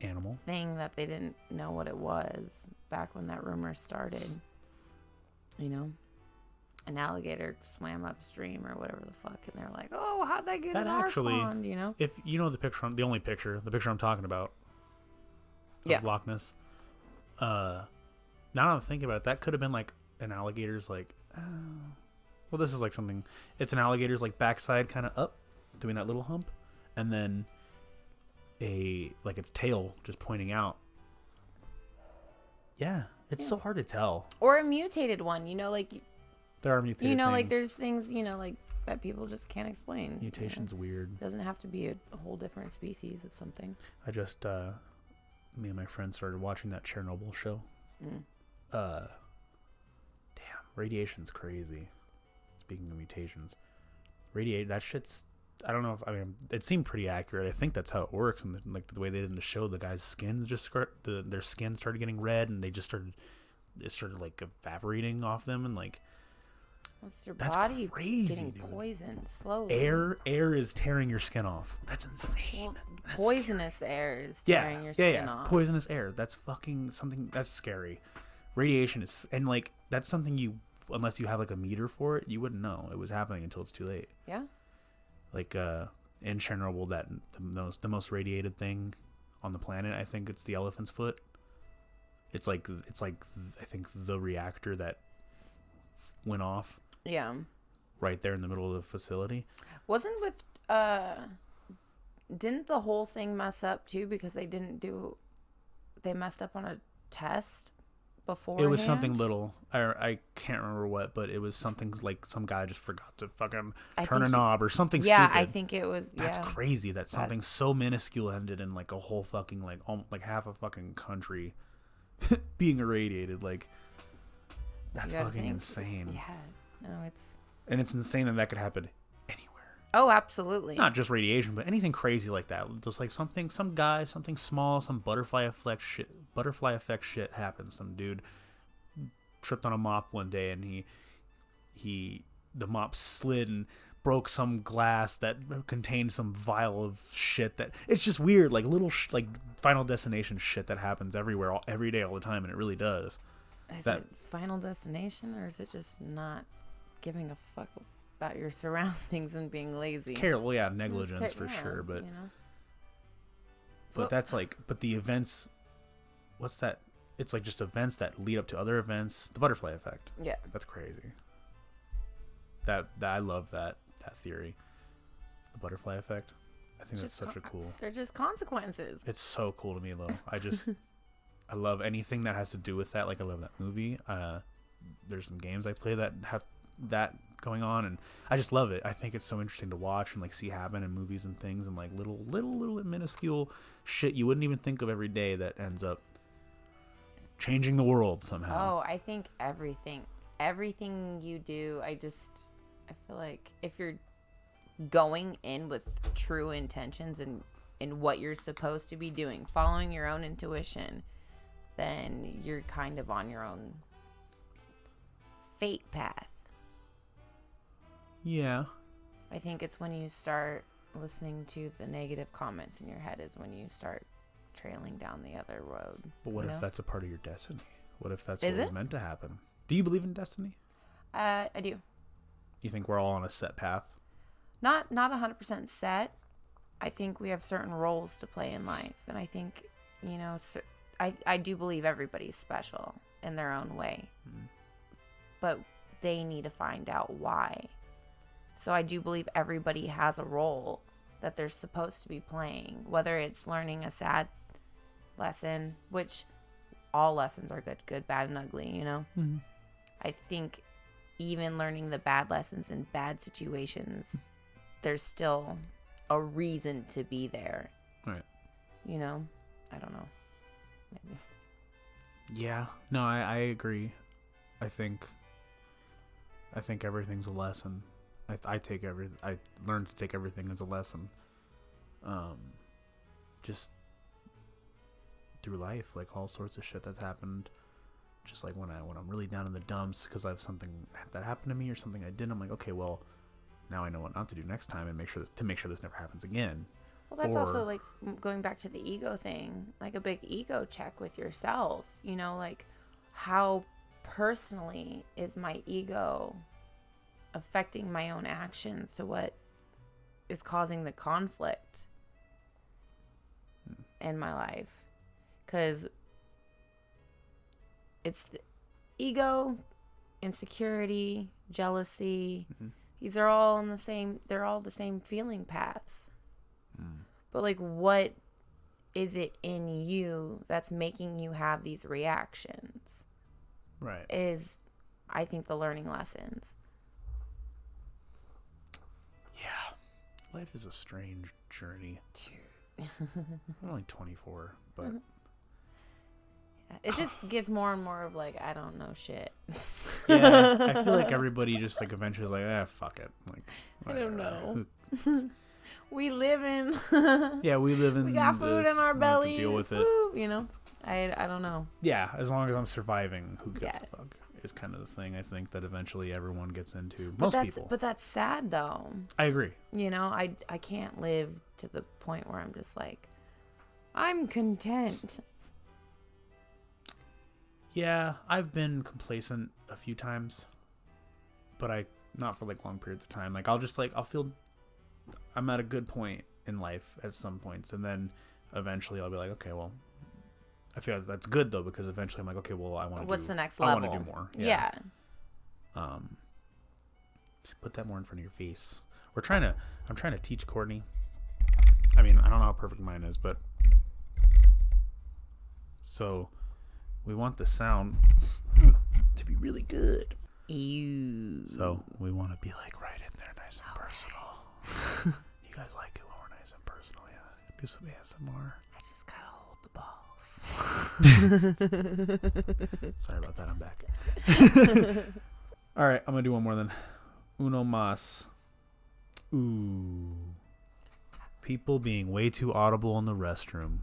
Animal thing that they didn't know what it was back when that rumor started. You know? An alligator swam upstream or whatever the fuck, and they're like, "Oh, how'd that get that in our actually, pond?" You know? if you know the picture, the picture I'm talking about, of Loch Ness. Now that I'm thinking about it, that could have been like an alligator's like. Well, this is like something. It's an alligator's like backside, kind of up, doing that little hump, and then its tail just pointing out. Yeah, it's so hard to tell. Or a mutated one, like. There are mutated things. Like there's things, like that people just can't explain. Mutation's weird. It doesn't have to be a whole different species of something. I just, me and my friends started watching that Chernobyl show. Damn, radiation's crazy. Speaking of mutations, that shit's, I don't know it seemed pretty accurate. I think that's how it works. And like the way they did in the show, the guy's skins their skin started getting red, and it started like evaporating off them, and like. What's your That's body crazy, getting dude. poisoned slowly? Air is tearing your skin off. That's insane. That's poisonous scary. air is tearing your skin off. Poisonous air. That's fucking something. That's scary. Radiation is, and like that's something you, unless you have like a meter for it, you wouldn't know it was happening until it's too late. Yeah. Like in Chernobyl, that the most radiated thing on the planet, I think it's the elephant's foot. It's like I think the reactor that went off. Yeah. Right there in the middle of the facility. Wasn't with didn't the whole thing mess up too because they messed up on a test before? It was something little. I can't remember what, but it was something like some guy just forgot to fucking turn a knob or something stupid. Yeah, I think it was. That's crazy that something so minuscule ended in like a whole fucking like half a fucking country being irradiated. Like that's fucking insane. Yeah. No, and it's insane that could happen anywhere. Oh, absolutely. Not just radiation, but anything crazy like that. Just like some guy, something small, some butterfly effect shit happens. Some dude tripped on a mop one day, and the mop slid and broke some glass that contained some vial of shit. That it's just weird, like little like Final Destination shit that happens everywhere, every day, all the time, and it really does. Is it Final Destination, or is it just not giving a fuck about your surroundings and being lazy? Well, yeah, negligence for sure, but that's like, but the events, what's that? It's like just events that lead up to other events. The butterfly effect. Yeah, that's crazy. That I love that theory. The butterfly effect. I think that's such a cool. They're just consequences. It's so cool to me, though. I love anything that has to do with that. Like I love that movie. There's some games I play that have that going on, and I just love it. I think it's so interesting to watch and like see happen in movies and things, and like little minuscule shit you wouldn't even think of every day that ends up changing the world somehow. Oh, I think everything you do, I feel like if you're going in with true intentions and in what you're supposed to be doing, following your own intuition, then you're kind of on your own fate path. Yeah. I think it's when you start listening to the negative comments in your head is when you start trailing down the other road. But what if that's a part of your destiny? What if that's what was meant to happen? Do you believe in destiny? I do. You think we're all on a set path? Not 100% set. I think we have certain roles to play in life, and I think, I do believe everybody's special in their own way. Mm-hmm. But they need to find out why. So I do believe everybody has a role that they're supposed to be playing, whether it's learning a sad lesson, which all lessons are good, bad, and ugly, Mm-hmm. I think even learning the bad lessons in bad situations, there's still a reason to be there. Right. I don't know. Maybe. Yeah. No, I agree. I think everything's a lesson. I learned to take everything as a lesson. just through life, like all sorts of shit that's happened. Just like when I'm really down in the dumps because I have something that happened to me or something I did, I'm like, okay, well, now I know what not to do next time and make sure this never happens again. Well, that's also like going back to the ego thing, like a big ego check with yourself. You know, like how personally is my ego affecting my own actions to what is causing the conflict in my life? Because it's the ego, insecurity, jealousy. Mm-hmm. These are all they're all the same feeling paths. But like, what is it in you that's making you have these reactions? Right. Is, I think, the learning lessons. Yeah. Life is a strange journey. I'm only 24, but... It just gets more and more of like, I don't know shit. Yeah, I feel like everybody just like eventually is like, fuck it. Like, I don't know. We live in. Yeah, we live in. We got food in our bellies. Deal with it. Woo, you know, I don't know. Yeah, as long as I'm surviving, who gives a fuck is kind of the thing. I think that eventually everyone gets into. Most people. But that's sad though. I agree. You know, I can't live to the point where I'm just like, I'm content. Yeah, I've been complacent a few times, but not for like long periods of time. Like I'll feel I'm at a good point in life at some points, and then eventually I'll be like, okay, well, I feel like that's good though, because eventually I'm like, okay, well, what's the next level? I want to do more. Yeah. Put that more in front of your face. I'm trying to teach Courtney. I mean, I don't know how perfect mine is, but so we want the sound to be really good. Ew. So we want to be like right in there, nice and personal. You guys like it when we're nice and personal, yeah? Do some ASMR. I just gotta hold the balls. Sorry about that. I'm back. All right, I'm gonna do one more then. Uno mas. Ooh. People being way too audible in the restroom.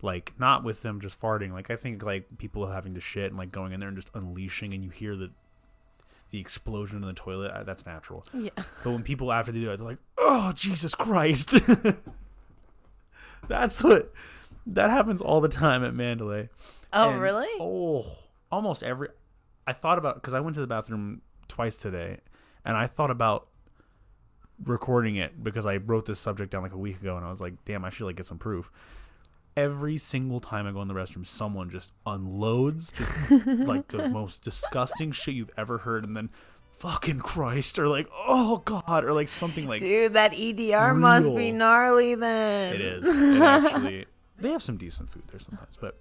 Like, not with them just farting. Like, I think, like, people having to shit and, like, going in there and just unleashing, and you hear the explosion in the toilet. That's natural. Yeah. But when people, after they do it, they're like, oh, Jesus Christ. That happens all the time at Mandalay. Oh, and, really? Oh, almost every... I thought about... Because I went to the bathroom twice today, and I thought about recording it because I wrote this subject down, like, a week ago, and I was like, damn, I should, like, get some proof. Every single time I go in the restroom, someone just unloads just like the most disgusting shit you've ever heard, and then fucking Christ, or like, oh God, or like something like, dude, that EDR real. Must be gnarly then. It is. It actually, they have some decent food there sometimes, but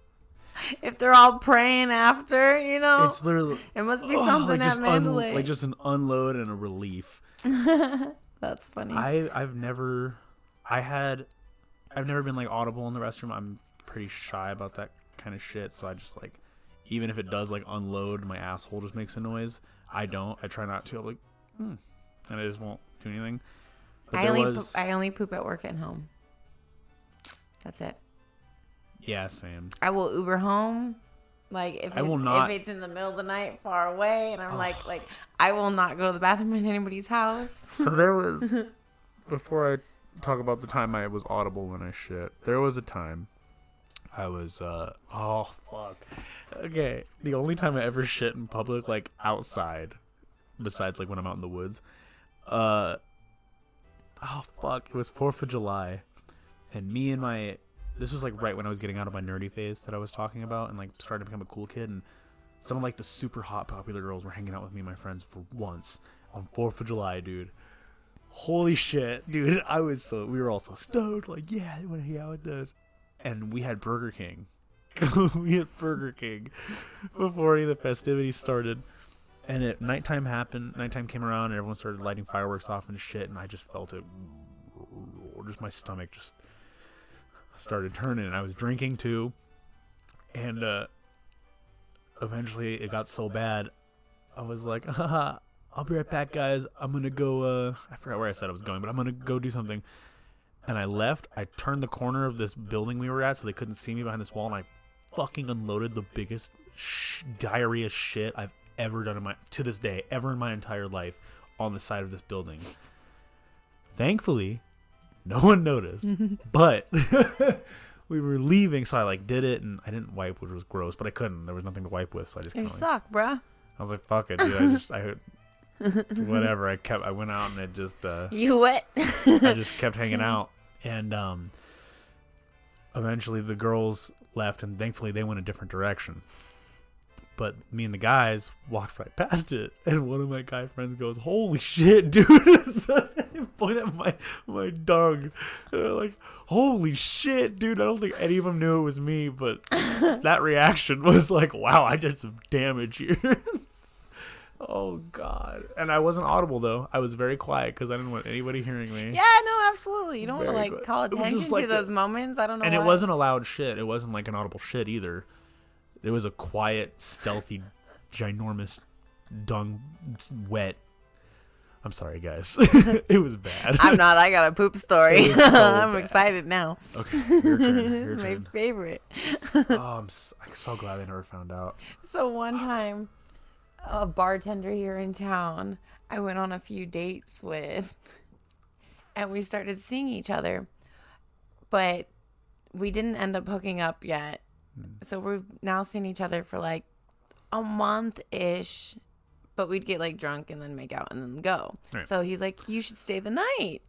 if they're all praying after, you know, it's literally, it must be something like at Mandalay. Like just an unload and a relief. That's funny. I've never been like audible in the restroom. I'm pretty shy about that kind of shit. So I just like, even if it does like unload, my asshole just makes a noise. I try not to. I'm like, and I just won't do anything. But I only poop at work and home. That's it. Yeah, same. I will Uber home. Like if it's in the middle of the night far away, and I'm like I will not go to the bathroom in anybody's house. So there was, before I talk about the time I was audible when I shit, there was a time I was oh fuck, okay, the only time I ever shit in public, like outside, besides like when I'm out in the woods, oh fuck, it was 4th of July, and this was like right when I was getting out of my nerdy phase that I was talking about and like starting to become a cool kid, and some of like the super hot popular girls were hanging out with me and my friends for once on 4th of July, dude. Holy shit, dude. We were all so stoked, like, yeah, they want to hang out with us. And we had Burger King. Before any of the festivities started. And nighttime came around, and everyone started lighting fireworks off and shit, and I just felt it, just my stomach just started turning, and I was drinking too. And eventually it got so bad, I was like, haha, I'll be right back, guys. I'm going to go, I forgot where I said I was going, but I'm going to go do something. and I left. I turned the corner of this building we were at so they couldn't see me behind this wall, and I fucking unloaded the biggest diarrhea shit I've ever done to this day, ever in my entire life, on the side of this building. Thankfully, no one noticed, but we were leaving, so I like did it, and I didn't wipe, which was gross, but I couldn't. There was nothing to wipe with, so I just You kind of suck, bruh. I was like, fuck it, dude. Whatever. I went out and it just You what? I just kept hanging out, and eventually the girls left, and thankfully they went a different direction. But me and the guys walked right past it, and one of my guy friends goes, "Holy shit, dude!" So they point at my dog, and they're like, "Holy shit, dude!" I don't think any of them knew it was me, but that reaction was like, "Wow, I did some damage here." Oh God! And I wasn't audible though. I was very quiet because I didn't want anybody hearing me. Yeah, no, absolutely. You don't want to like call attention to those moments. I don't know. And why. it wasn't a loud shit. It wasn't like an audible shit either. It was a quiet, stealthy, ginormous, dung, wet. I'm sorry, guys. It was bad. I'm not. I got a poop story. So I'm bad. excited now. Okay, your turn. It's my favorite. Oh, I'm so glad I never found out. So one time, a bartender here in town, I went on a few dates with, and we started seeing each other, but we didn't end up hooking up yet. So we've now seen each other for like a month-ish, but we'd get like drunk and then make out and then go. Right. So he's like, "You should stay the night."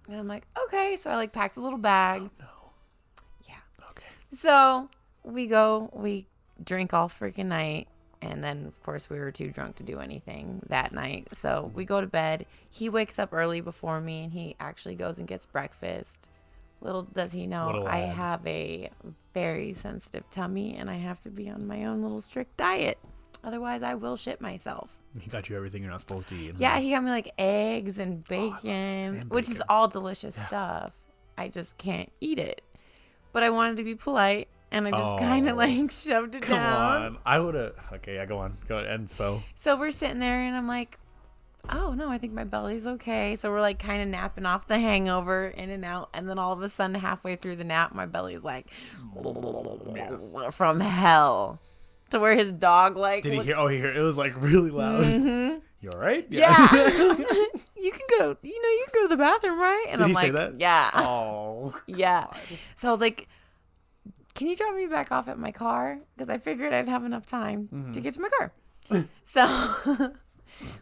And I'm like, "Okay." So I like packed a little bag. Oh, no. Yeah. Okay. So we drink all freaking night. And then, of course, we were too drunk to do anything that night. So we go to bed. He wakes up early before me, and he actually goes and gets breakfast. Little does he know, I have a very sensitive tummy, and I have to be on my own little strict diet. Otherwise, I will shit myself. He got you everything you're not supposed to eat. Yeah, he got me like eggs and bacon, which is all delicious stuff. I just can't eat it. But I wanted to be polite, and I just kind of like shoved it down. Come on. I would have. Okay, yeah, go on. And so we're sitting there, and I'm like, "Oh, no, I think my belly's okay." So we're like kind of napping off the hangover, in and out. And then all of a sudden, halfway through the nap, my belly's like from hell to where his dog like. Did he hear? Oh, he heard. It was like really loud. Mm-hmm. You all right? Yeah. You can go. You can go to the bathroom, right? And Did I'm he like, say that? Yeah. Oh. Yeah. God. So I was like, "Can you drop me back off at my car?" Because I figured I'd have enough time to get to my car. So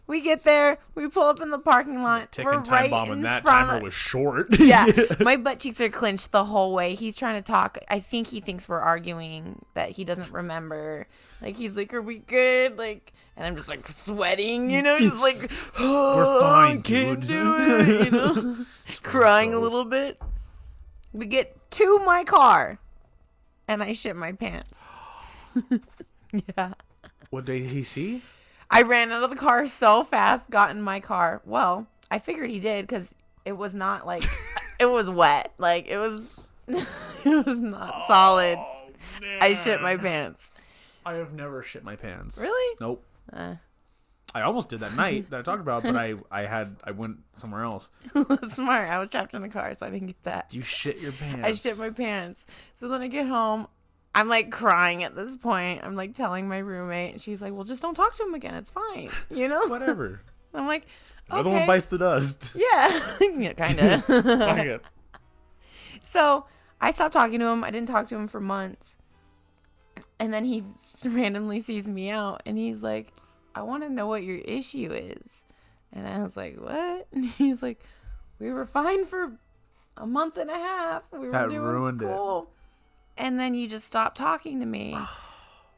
we get there. We pull up in the parking lot. Ticking time bomb, and that timer was short. Yeah. My butt cheeks are clenched the whole way. He's trying to talk. I think he thinks we're arguing, that he doesn't remember. Like, he's like, "Are we good?" Like, and I'm just like sweating, just like, "We're fine, can't dude." do it, crying a little bit. We get to my car. And I shit my pants. Yeah. What did he see? I ran out of the car so fast, got in my car. Well, I figured he did because it was not like, it was wet. Like, it was not solid. Man. I shit my pants. I have never shit my pants. Really? Nope. I almost did that night that I talked about, but I went somewhere else. Smart. I was trapped in the car, so I didn't get that. You shit your pants. I shit my pants. So then I get home. I'm like crying at this point. I'm like telling my roommate, and she's like, "Well, just don't talk to him again. It's fine." Whatever. I'm like, "Okay." Another one bites the dust. Yeah. Yeah, kind of. Fuck it. So I stopped talking to him. I didn't talk to him for months. And then he randomly sees me out, and he's like, "I want to know what your issue is." And I was like, "What?" And he's like, "We were fine for a month and a half. We were that doing ruined cool. And then you just stopped talking to me."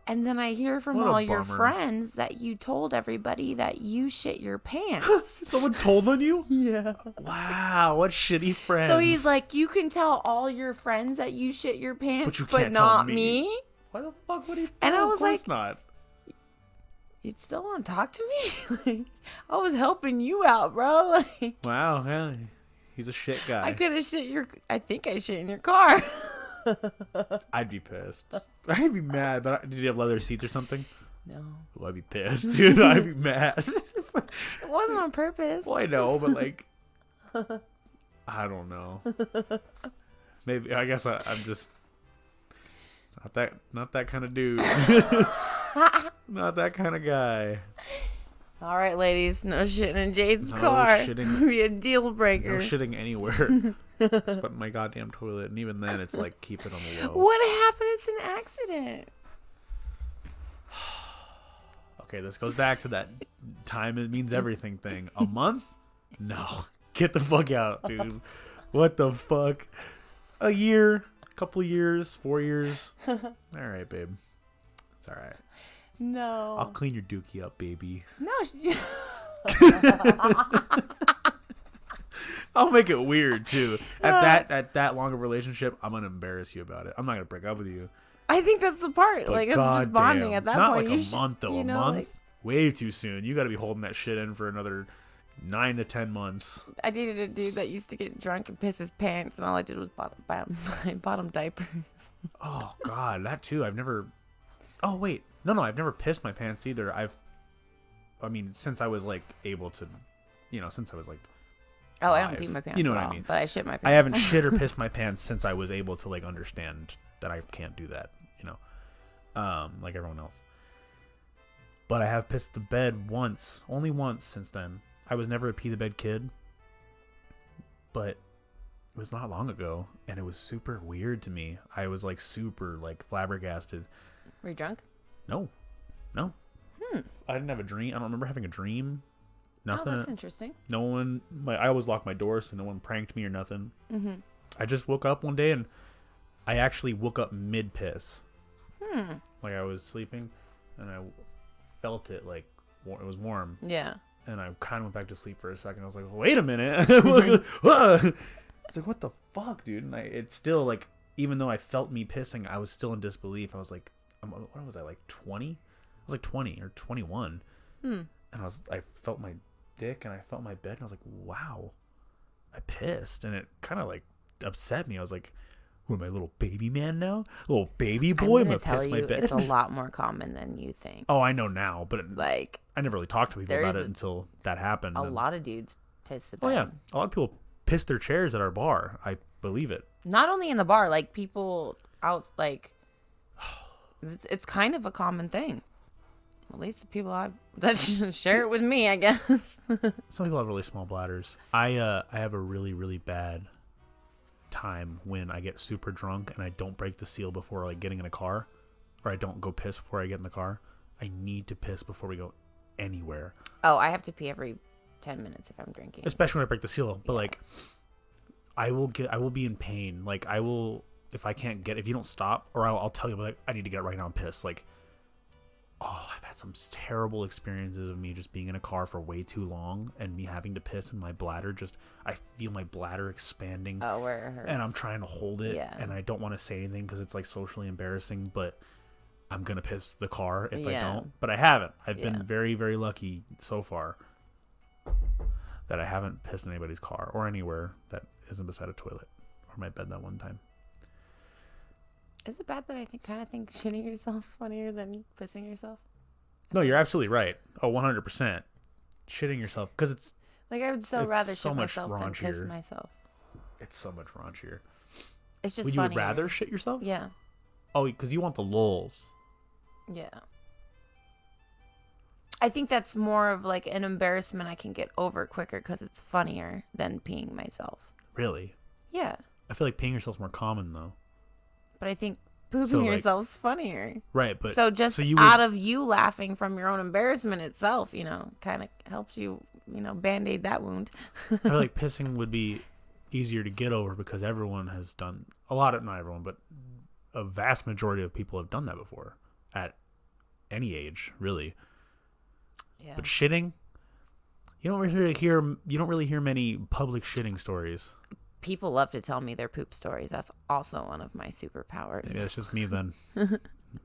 And then I hear from all your friends that you told everybody that you shit your pants. Someone told on you? Yeah. Wow, what shitty friends. So he's like, "You can tell all your friends that you shit your pants, but you can't not tell me." Why the fuck would he? And I was of course like, not. "You'd still want to talk to me?" Like, I was helping you out, bro. Like, wow, yeah, he's a shit guy. I could have I think I shit in your car. I'd be pissed. I'd be mad, but did you have leather seats or something? No. Well, I'd be pissed, dude. I'd be mad. It wasn't on purpose. Well, I know, but like, I don't know. Maybe I guess I'm just not that kind of dude. Not that kind of guy. All right, ladies, no shitting in Jade's No car. shitting- Be a deal breaker. No shitting anywhere. Just but my goddamn toilet, and even then, it's like keep it on the low. What happened? It's an accident. Okay, this goes back to that time it means everything thing. A month? No. Get the fuck out, dude. What the fuck? A year? A couple of years? 4 years? All right, babe. It's all right. No. I'll clean your dookie up, baby. No. I'll make it weird too. At that long of a relationship, I'm gonna embarrass you about it. I'm not gonna break up with you. I think that's the part. But like, it's just bonding at that not point. like a month though. You A know, month, like, way too soon. You got to be holding that shit in for another 9 to 10 months. I dated a dude that used to get drunk and piss his pants, and all I did was bottom diapers. Oh God, that too. I've never. Oh wait, no, I've never pissed my pants either. I mean, since I was like able to, since I was like. Oh, I don't 5. pee my pants. You know at what I all, mean? But I shit my pants. I haven't shit or pissed my pants since I was able to like understand that I can't do that. Like everyone else. But I have pissed the bed once, only once since then. I was never a pee the bed kid, but it was not long ago, and it was super weird to me. I was like super like flabbergasted. Were you drunk? No. I didn't have a dream. I don't remember having a dream. Nothing. Oh, that's interesting. No one. I always locked my doors, so no one pranked me or nothing. Mm-hmm. I just woke up one day, and I actually woke up mid piss. Like I was sleeping, and I felt it like it was warm. Yeah. And I kind of went back to sleep for a second. I was like, wait a minute. It's like, what the fuck, dude? And it's still like, even though I felt me pissing, I was still in disbelief. I was like, what was I, like 20? I was like 20 or 21. And I felt my dick and I felt my bed, and I was like, wow, I pissed. And it kind of like upset me. I was like, who am I, a little baby man now? A little baby boy? I'm gonna tell piss you, my bed. it's a lot more common than you think. Oh, I know now, but Like, I never really talked to people about it until that happened. A lot of dudes piss the bed. Oh yeah, a lot of people piss their chairs at our bar. I believe it. Not only in the bar, like people out, like it's kind of a common thing. At least the people that share it with me, I guess. Some people have really small bladders. I have a really, really bad time when I get super drunk and I don't break the seal before like getting in a car, or I don't go piss before I get in the car. I need to piss before we go anywhere. Oh, I have to pee every 10 minutes if I'm drinking. Especially when I break the seal. But like, I will be in pain. Like I will, if you don't stop, or I'll tell you, like, I need to get right now and piss. Like, oh, I've had some terrible experiences of me just being in a car for way too long and me having to piss, and my bladder I feel my bladder expanding. Oh, where it hurts. And I'm trying to hold it, Yeah. and I don't want to say anything because it's like socially embarrassing, but I'm going to piss the car if I don't. But I haven't. I've been very, very lucky so far that I haven't pissed in anybody's car or anywhere that isn't beside a toilet or my bed that one time. Is it bad that I kind of think shitting yourself's funnier than pissing yourself? No, you're absolutely right. Oh, 100%. Shitting yourself, because it's like, I would rather shit myself than piss raunchier. myself. It's so much raunchier. It's just Would funnier. you rather shit yourself? Yeah. Oh, because you want the lulz. Yeah. I think that's more of like an embarrassment I can get over quicker because it's funnier than peeing myself. Really? Yeah. I feel like peeing yourself's more common, though. But I think pooping yourself's funnier. Right, but... So just out of you laughing from your own embarrassment itself, kind of helps you, Band-Aid that wound. I feel like pissing would be easier to get over because everyone has done... not everyone, but a vast majority of people have done that before. At any age, really. Yeah. But shitting... You don't really hear many public shitting stories. People love to tell me their poop stories. That's also one of my superpowers. Yeah, it's just me then.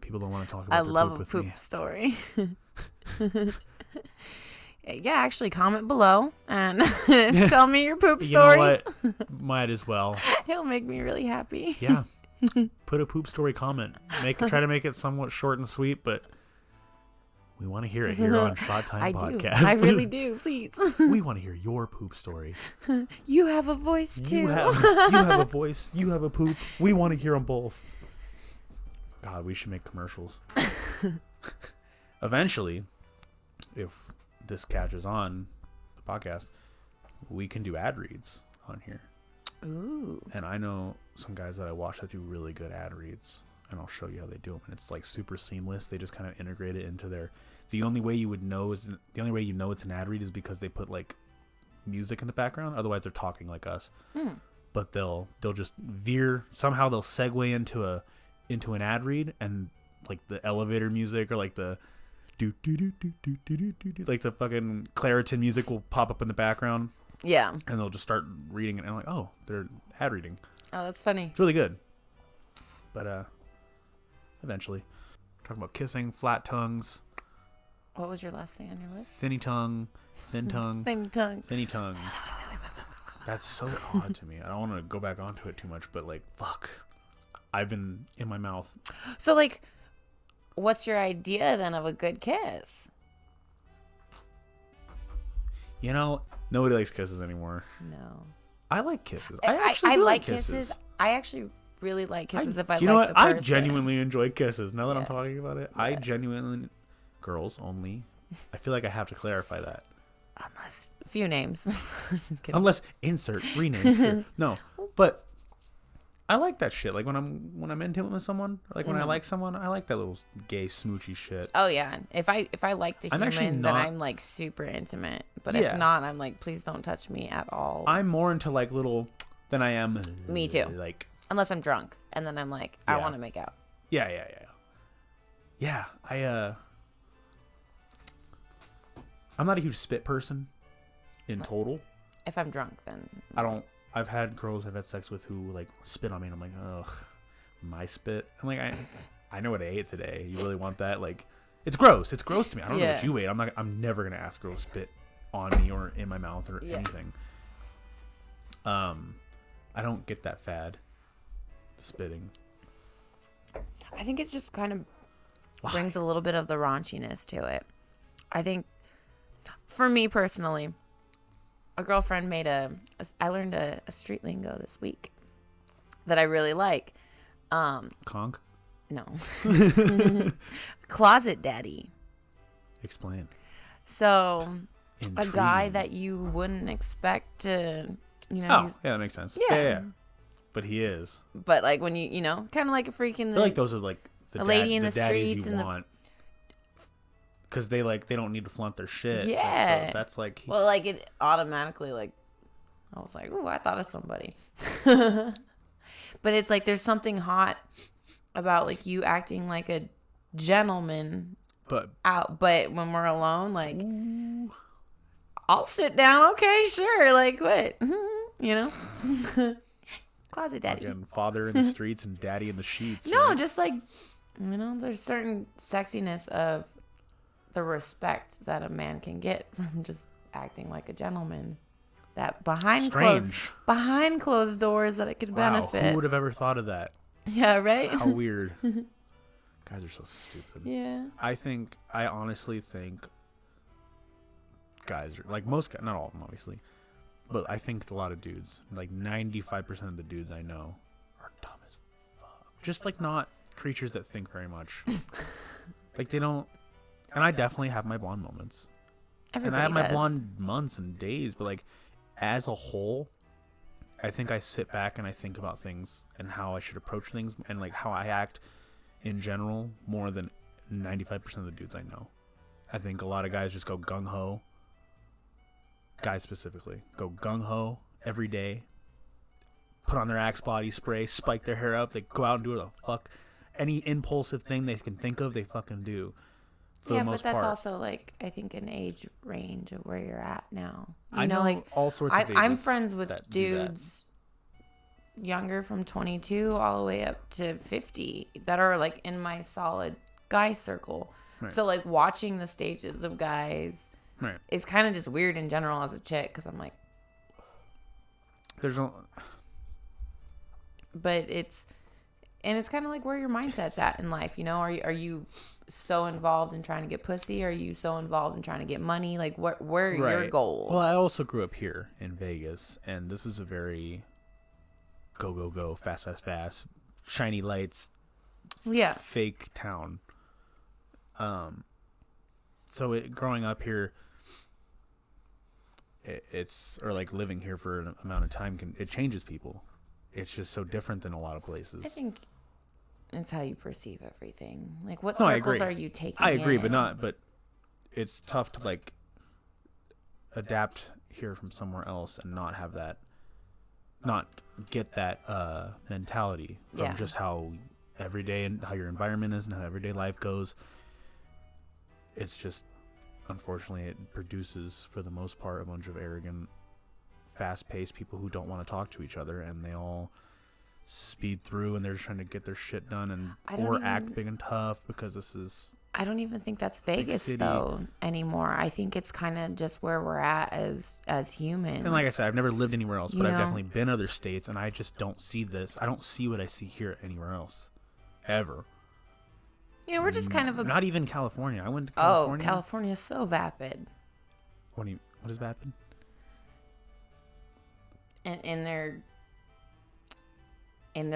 People don't want to talk about I their love poop a with poop me. story. Yeah, actually, comment below and tell me your poop You know stories. what? Might as well. It'll make me really happy. Yeah. Put a poop story comment. Try to make it somewhat short and sweet, but We want to hear it here on Shot Time I Podcast. do. I really do. Please. We want to hear your poop story. You have a voice too. You have a voice. You have a poop. We want to hear them both. God, we should make commercials. Eventually, if this catches on the podcast, we can do ad reads on here. Ooh. And I know some guys that I watch that do really good ad reads, and I'll show you how they do them. And it's like super seamless. They just kind of integrate it into their. The only way you know it's an ad read is because they put like music in the background. Otherwise, they're talking like us. But they'll just veer somehow. They'll segue into an ad read, and like the elevator music or like the like the fucking Claritin music will pop up in the background. Yeah. And they'll just start reading it, and I'm like, oh, they're ad reading. Oh, that's funny. It's really good. But eventually, talking about kissing, flat tongues. What was your last thing on your list? Thinny tongue, thin tongue, thinny tongue. That's so odd to me. I don't want to go back onto it too much, but like, fuck, I've been in my mouth. So like, what's your idea then of a good kiss? You know, nobody likes kisses anymore. No. I like kisses. I like kisses. I actually really like kisses if I like you know what? the person. I genuinely enjoy kisses. Now that I'm Yeah. talking about it, I genuinely, girls only. I feel like I have to clarify that. Unless a few names. Just kidding. Unless insert 3 names here. No, but I like that shit. Like when I'm intimate with someone, like when I like someone, I like that little gay smoochy shit. Oh yeah. If I like the human, actually then I'm like super intimate. But if not, I'm like, please don't touch me at all. I'm more into like little than I am. Me too. Like unless I'm drunk, and then I'm like, I want to make out. Yeah. I'm not a huge spit person in total. If I'm drunk, then I've had girls I've had sex with who like spit on me, and I'm like, ugh, my spit. I'm like, I know what I ate today. You really want that? Like, it's gross. It's gross to me. I don't know what you ate. I'm never gonna ask girls to spit on me or in my mouth or anything. I don't get that fad. Spitting. I think it's just kind of brings a little bit of the raunchiness to it. I think, for me personally, a girlfriend made I learned a street lingo this week that I really like. Conk? No. Closet daddy. Explain. So, Intriguing. a guy that you wouldn't expect to, yeah, that makes sense. Yeah. But he is. But like when you kind of like a freaking. I feel like those are like the lady in the daddies streets you want. Because they don't need to flaunt their shit. Yeah. So that's like. Well, like it automatically I was like, ooh, I thought of somebody. But it's like there's something hot about like you acting like a gentleman. But when we're alone, like, ooh. I'll sit down. Okay, sure. Like what? Closet daddy. Again, father in the streets and daddy in the sheets. No, right? just like, there's certain sexiness of the respect that a man can get from just acting like a gentleman. That behind closed doors that it could benefit. Who would have ever thought of that? Yeah, right? How weird. Guys are so stupid. Yeah. I honestly think guys are, like most guys, not all of them obviously, but I think a lot of dudes, like 95% of the dudes I know are dumb as fuck. Just like not creatures that think very much. Like they don't, and I definitely have my blonde moments. Everybody and I have my does. blonde months and days, but like as a whole, I think I sit back and I think about things and how I should approach things and like how I act in general more than 95% of the dudes I know. I think a lot of guys just go gung-ho. Guys specifically go gung-ho every day, put on their Axe body spray, spike their hair up, they go out and do any impulsive thing they can think of, they fucking do. For the most but that's part. Also like I think an age range of where you're at now. I know like all sorts of ages. I'm friends with dudes younger from 22 all the way up to 50 that are like in my solid guy circle. Right. So like watching the stages of guys is kind of just weird in general as a chick because I'm like, there's no. But it's And it's kind of like where your mindset's at in life, you know? Are you so involved in trying to get pussy? Are you so involved in trying to get money? Like, where are your goals? Well, I also grew up here in Vegas, and this is a very go, fast, shiny lights, fake town. So growing up here, it's like living here for an amount of time it changes people. It's just so different than a lot of places. I think it's how you perceive everything. Like, what circles are you taking? I agree, but it's tough to like adapt here from somewhere else and not get that mentality from just how every day and how your environment is and how everyday life goes. It's just, unfortunately, it produces, for the most part, a bunch of arrogant, fast-paced people who don't want to talk to each other, and they all speed through, and they're just trying to get their shit done or act big and tough because this is... I don't even think that's Vegas, though, anymore. I think it's kind of just where we're at as humans. And like I said, I've never lived anywhere else, but I've definitely been other states, and I just don't see this. I don't see what I see here anywhere else. Ever. You know, we're just kind of not even California. I went to California. Oh, California's so vapid. What is vapid? In their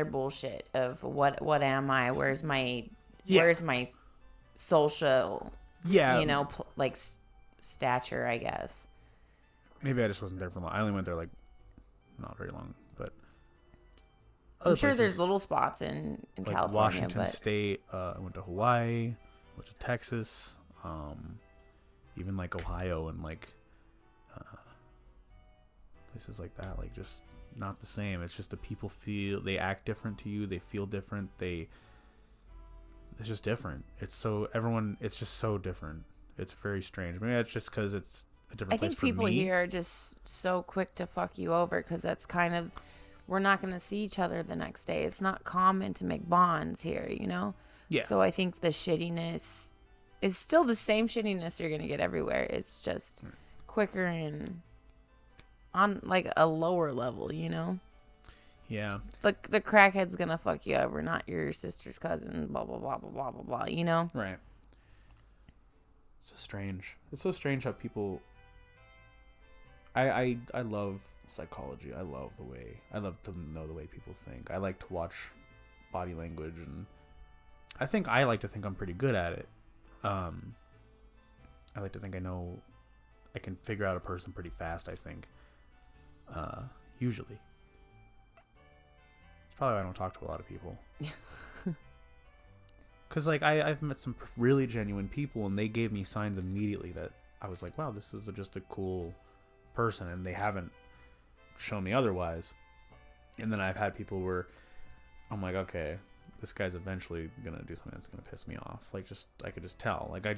bullshit of what am I? Where's my social? Yeah. You know, like stature, I guess. Maybe I just wasn't there for long. I only went there like not very long, but. I'm sure there's little spots in like California, Washington State. I went to Hawaii, went to Texas, even like Ohio and like places like that. Like just not the same. It's just the people they act different to you. They feel different. It's just different. It's just so different. It's very strange. Maybe that's just because it's a different place for me. I think people here are just so quick to fuck you over because that's kind of. We're not going to see each other the next day. It's not common to make bonds here, you know? Yeah. So I think the shittiness is still the same shittiness you're going to get everywhere. It's just quicker and on like a lower level, you know? Yeah. The crackhead's going to fuck you over, not your sister's cousin, blah, blah, blah, blah, blah, blah, blah, you know? Right. It's so strange. It's so strange how people... I love... psychology. I love to know the way people think. I like to watch body language, and I like to think I'm pretty good at it. I like to think I can figure out a person pretty fast, I think. Usually. It's probably why I don't talk to a lot of people. Because like I've met some really genuine people, and they gave me signs immediately that I was like, wow, this is just a cool person, and they haven't shown me otherwise. And then I've had people where I'm like, okay, this guy's eventually gonna do something that's gonna piss me off. Like, I could just tell. Like, I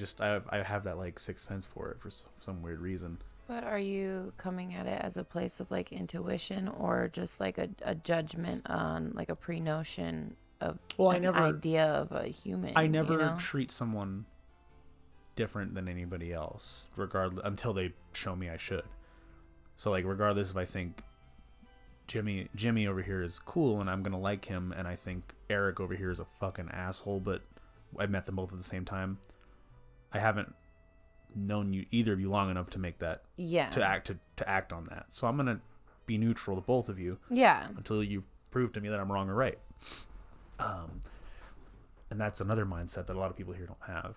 have that like sixth sense for it for some weird reason. But are you coming at it as a place of like intuition, or just like a judgment on like a pre-notion of idea of a human? I never treat someone different than anybody else, regardless, until they show me I should. So like, regardless if I think Jimmy over here is cool and I'm gonna like him, and I think Eric over here is a fucking asshole, but I met them both at the same time, I haven't known either of you long enough to make that to act on that. So I'm gonna be neutral to both of you until you prove to me that I'm wrong or right. And that's another mindset that a lot of people here don't have.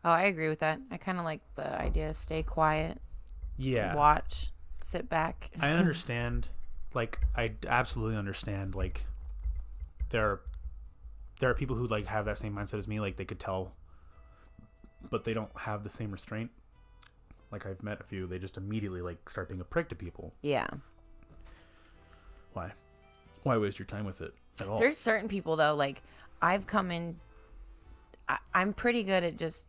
Oh, I agree with that. I kind of like the idea of stay quiet, watch, sit back. I understand. Like, I absolutely understand. Like, there are people who like have that same mindset as me. Like, they could tell, but they don't have the same restraint. Like, I've met a few. They just immediately like start being a prick to people. Yeah. Why waste your time with it at all? There's certain people though. Like, I've come in. I'm pretty good at just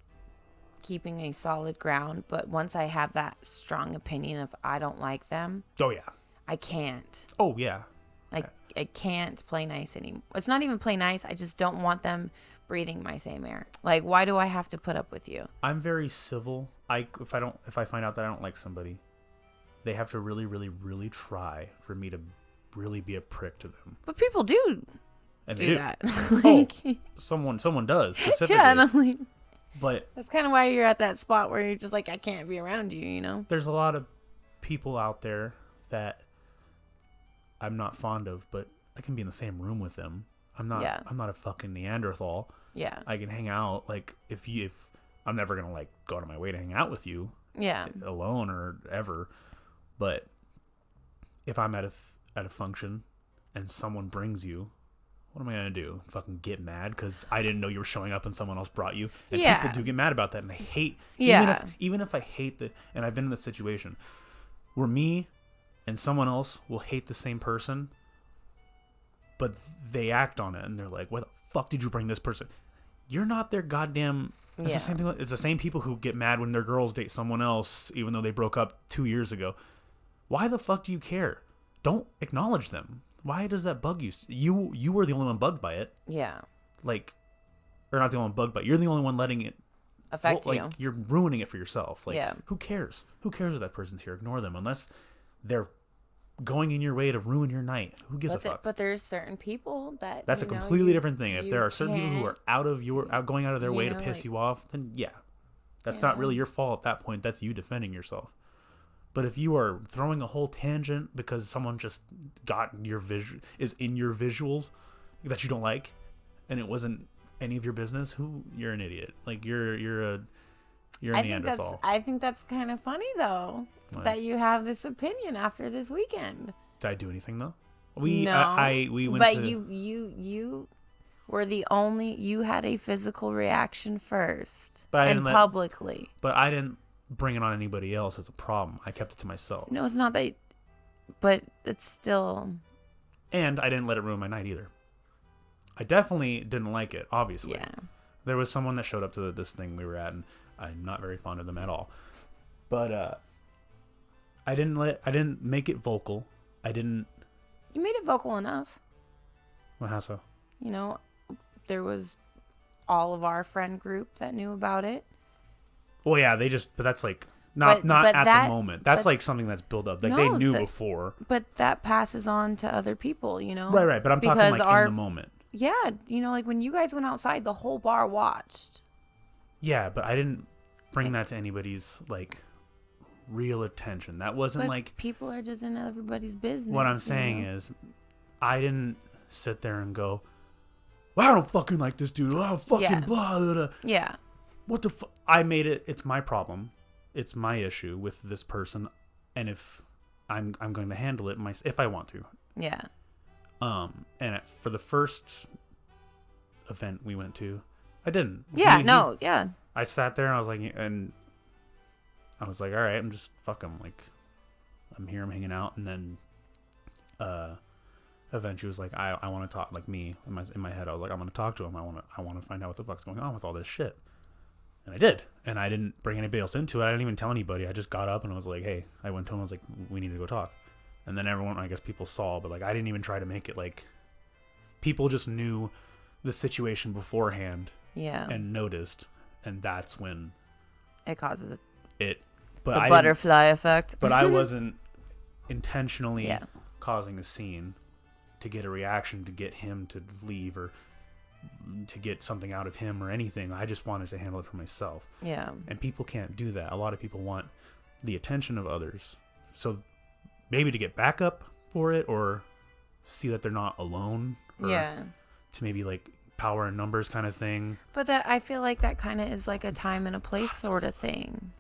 keeping a solid ground, but once I have that strong opinion of I don't like them. Oh yeah. I can't. Oh, yeah. I can't play nice anymore. It's not even play nice. I just don't want them breathing my same air. Like, why do I have to put up with you? I'm very civil. If I find out that I don't like somebody, they have to really, really, really try for me to really be a prick to them. But people do. And do that. Oh, someone does specifically. Yeah, and I'm like, but that's kind of why you're at that spot where you're just like, I can't be around you, you know? there's a lot of people out there that I'm not fond of, but I can be in the same room with them. I'm not a fucking Neanderthal. Yeah. I can hang out. Like, if I'm never going to, like, go out of my way to hang out with you. Yeah. Alone or ever. But if I'm at a function and someone brings you, what am I going to do? Fucking get mad because I didn't know you were showing up and someone else brought you? And people do get mad about that. And I hate, even if I hate and I've been in this situation where me and someone else will hate the same person, but they act on it and they're like, why the fuck did you bring this person? You're not their goddamn... It's the same thing. It's the same people who get mad when their girls date someone else, even though they broke up 2 years ago. Why the fuck do you care? Don't acknowledge them. Why does that bug you? You were the only one bugged by it. Yeah. Like, or not the only one bugged by it. You're the only one letting it affect you. Like, you're ruining it for yourself. Like, yeah. Who cares? Who cares if that person's here? Ignore them unless they're going in your way to ruin your night. Who gives a fuck? But there's certain people that that's a completely different thing. If there are certain people who are going out of their way to piss you off, then that's not really your fault at that point. That's you defending yourself. But if you are throwing a whole tangent because someone just got is in your visuals that you don't like, and it wasn't any of your business, you're an idiot. Like you're a Neanderthal. I think that's kind of funny though. What? That you have this opinion after this weekend. Did I do anything though? We went. But you were the only. You had a physical reaction first, publicly. But I didn't bring it on anybody else as a problem. I kept it to myself. No, it's not that. But it's still. And I didn't let it ruin my night either. I definitely didn't like it. Obviously, there was someone that showed up to this thing we were at, and I'm not very fond of them at all. But I didn't make it vocal. I didn't. You made it vocal enough. Well, how so? You know, there was all of our friend group that knew about it. Well, yeah, but that's like not at the moment. That's like something that's built up. Like they knew before. But that passes on to other people, you know? Right. But I'm talking like in the moment. Yeah, you know, like when you guys went outside, the whole bar watched. Yeah, but I didn't bring that to anybody's like real attention. That wasn't like people are just in everybody's business. What I'm saying is, I didn't sit there and go, "Well, I don't fucking like this dude. Oh, fucking blah, blah, blah." Yeah. What the fuck? I made it. It's my problem. It's my issue with this person, and if I'm going to handle it if I want to. Yeah. And for the first event we went to, I didn't. Yeah. I sat there and I was like, all right, I'm just fuck him. Like, I'm here, I'm hanging out, and then, eventually was like, I want to talk. Like me in my head, I was like, I want to talk to him. I want to find out what the fuck's going on with all this shit. And I did, and I didn't bring anybody else into it. I didn't even tell anybody. I just got up and I was like, hey, I went to him. I was like, we need to go talk. And then everyone, I guess people saw, but like I didn't even try to make it like. People just knew the situation beforehand. Yeah. And noticed, and that's when it causes it. But the butterfly effect. But I wasn't intentionally causing a scene to get a reaction, to get him to leave, or to get something out of him or anything. I just wanted to handle it for myself. Yeah. And people can't do that. A lot of people want the attention of others. So maybe to get backup for it, or see that they're not alone. Or to maybe like power in numbers kind of thing. But that, I feel like that kind of is like a time and a place sort of thing.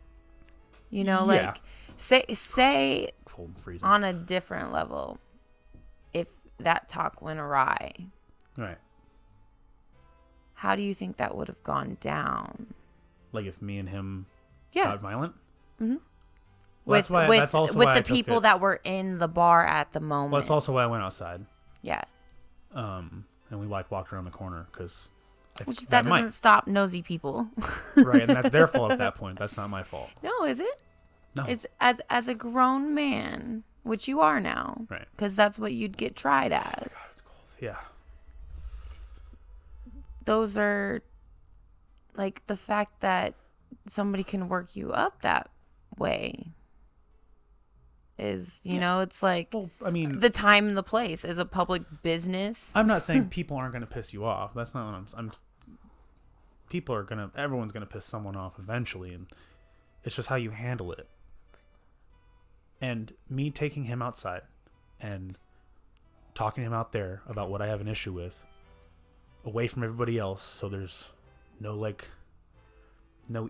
You know, like say cold, freezing. On a different level, if that talk went awry. Right. How do you think that would have gone down? Like if me and him got violent? Mm-hmm. Well, that's also why the people that were in the bar at the moment. Well, that's also why I went outside. Yeah. And we walked around the corner because that doesn't stop nosy people. Right, and that's their fault at that point. That's not my fault. No, is it? No. It's as a grown man, which you are now. Right. Because that's what you'd get tried as. Yeah. Those are like the fact that somebody can work you up that way is, it's like Well, I mean, the time and the place is a public business. I'm not saying people aren't going to piss you off. That's not what I'm everyone's going to piss someone off eventually, and it's just how you handle it. And me taking him outside and talking to him out there about what I have an issue with, away from everybody else, so there's no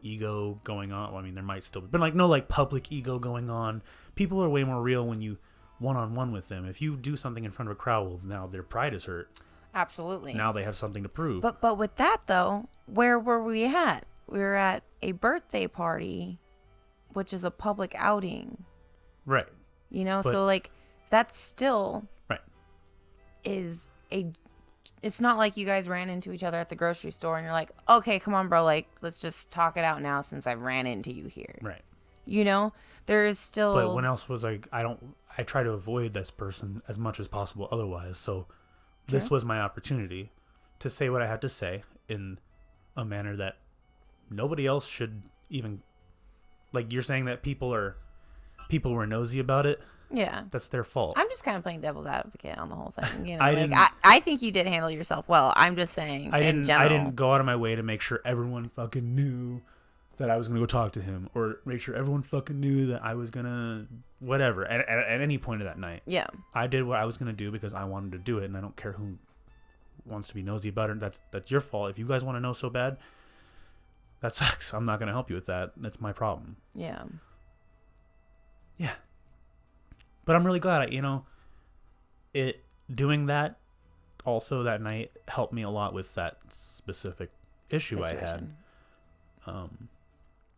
ego going on. Well, I mean, there might still be, but no public ego going on. People are way more real when you one-on-one with them. If you do something in front of a crowd, well, now their pride is hurt. Absolutely. Now they have something to prove. But with that though, where were we at? We were at a birthday party, which is a public outing. Right. So that's still right. It's not like you guys ran into each other at the grocery store and you're like, okay, come on, bro, let's just talk it out now since I ran into you here. Right. There is still. But when else was I try to avoid this person as much as possible otherwise. So this was my opportunity to say what I had to say in a manner that nobody else should even, you're saying that people were nosy about it. Yeah. That's their fault. I'm just kind of playing devil's advocate on the whole thing. I think you did handle yourself well. I'm just saying in general. I didn't go out of my way to make sure everyone fucking knew that I was going to go talk to him, or make sure everyone fucking knew that I was going to whatever at any point of that night. Yeah. I did what I was going to do because I wanted to do it, and I don't care who wants to be nosy about it. That's your fault. If you guys want to know so bad, that sucks. I'm not going to help you with that. That's my problem. Yeah. Yeah. But I'm really glad doing that also that night helped me a lot with that specific issue Situation. I had.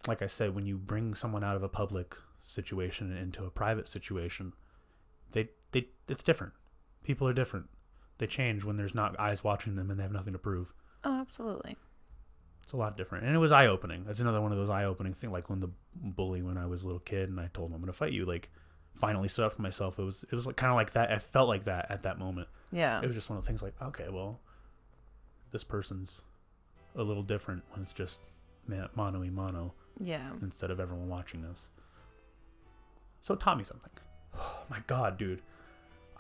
Like I said, when you bring someone out of a public situation into a private situation, it's different. People are different. They change when there's not eyes watching them and they have nothing to prove. Oh, absolutely. It's a lot different. And it was eye-opening. That's another one of those eye-opening things, like when the bully, when I was a little kid and I told him I'm going to fight you, finally stood up for myself. It was kind of like that. I felt like that at that moment. Yeah. It was just one of the things okay, well, this person's a little different when it's just mano y mano. Yeah. Instead of everyone watching us. So it taught me something. Oh my God, dude.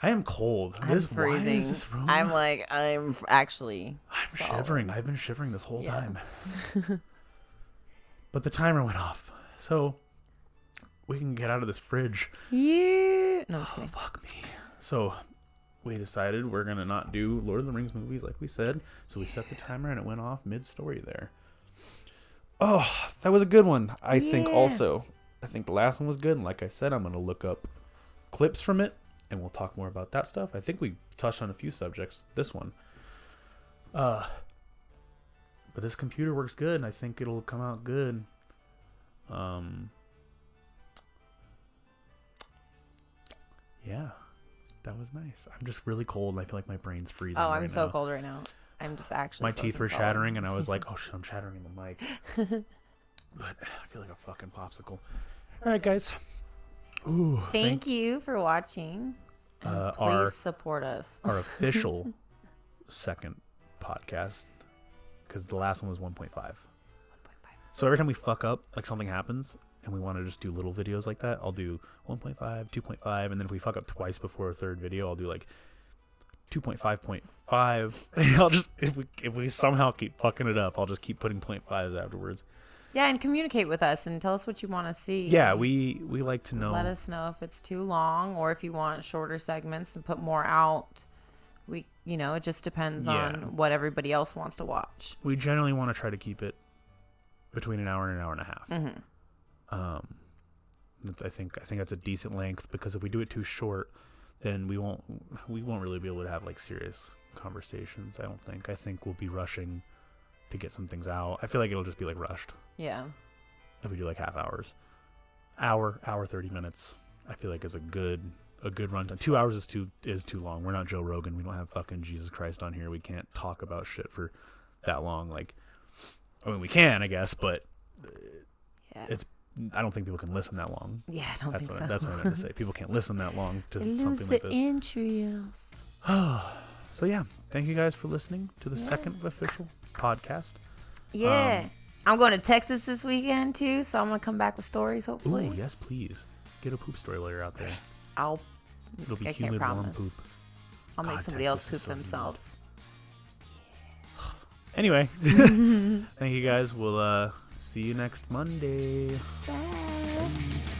I am cold. I'm freezing. Why is this room? I'm actually solid. Shivering. I've been shivering this whole time. But the timer went off. So we can get out of this fridge. Yeah. No, I'm just kidding. Fuck me. So we decided we're going to not do Lord of the Rings movies like we said. So we set the timer and it went off mid-story there. Oh, that was a good one. I think also. I think the last one was good. And like I said, I'm going to look up clips from it and we'll talk more about that stuff. I think we touched on a few subjects. This one. But this computer works good and I think it'll come out good. Yeah, that was nice. I'm just really cold and I feel like my brain's freezing. Oh, I'm so cold right now. I'm just actually. My teeth were shattering and I was like, oh shit, I'm shattering in the mic. But I feel like a fucking popsicle. All right, guys. Ooh, thank you for watching. Please support us. Our official second podcast, because the last one was 1.5. So every time we fuck up, something happens, and we want to just do little videos like that, I'll do 1.5, 2.5, and then if we fuck up twice before a third video, I'll do 2.5.5. I'll just if we somehow keep fucking it up, I'll just keep putting 0.5s afterwards. Yeah, and communicate with us and tell us what you want to see. Yeah, we like to know. Let us know if it's too long or if you want shorter segments and put more out. It just depends on what everybody else wants to watch. We generally want to try to keep it between an hour and an hour and a half. Mm-hmm. I think that's a decent length, because if we do it too short, then we won't really be able to have serious conversations. I think we'll be rushing to get some things out. I feel like it'll just be rushed. Yeah. If we do half hours, hour 30 minutes, I feel like is a good runtime. 2 hours is too long. We're not Joe Rogan. We don't have fucking Jesus Christ on here. We can't talk about shit for that long. We can, I guess, but I don't think people can listen that long. Yeah, I don't think so. That's what I meant to say. People can't listen that long to something like this. Intros. So yeah, thank you guys for listening to the second official podcast. Yeah. I'm going to Texas this weekend too, so I'm going to come back with stories, hopefully. Ooh, yes, please. Get a poop story while you're out there. It'll be I can't humid, warm promise. poop. I'll make God, somebody Texas else is poop so humid. themselves. Anyway, thank you guys. We'll see you next Monday. Bye.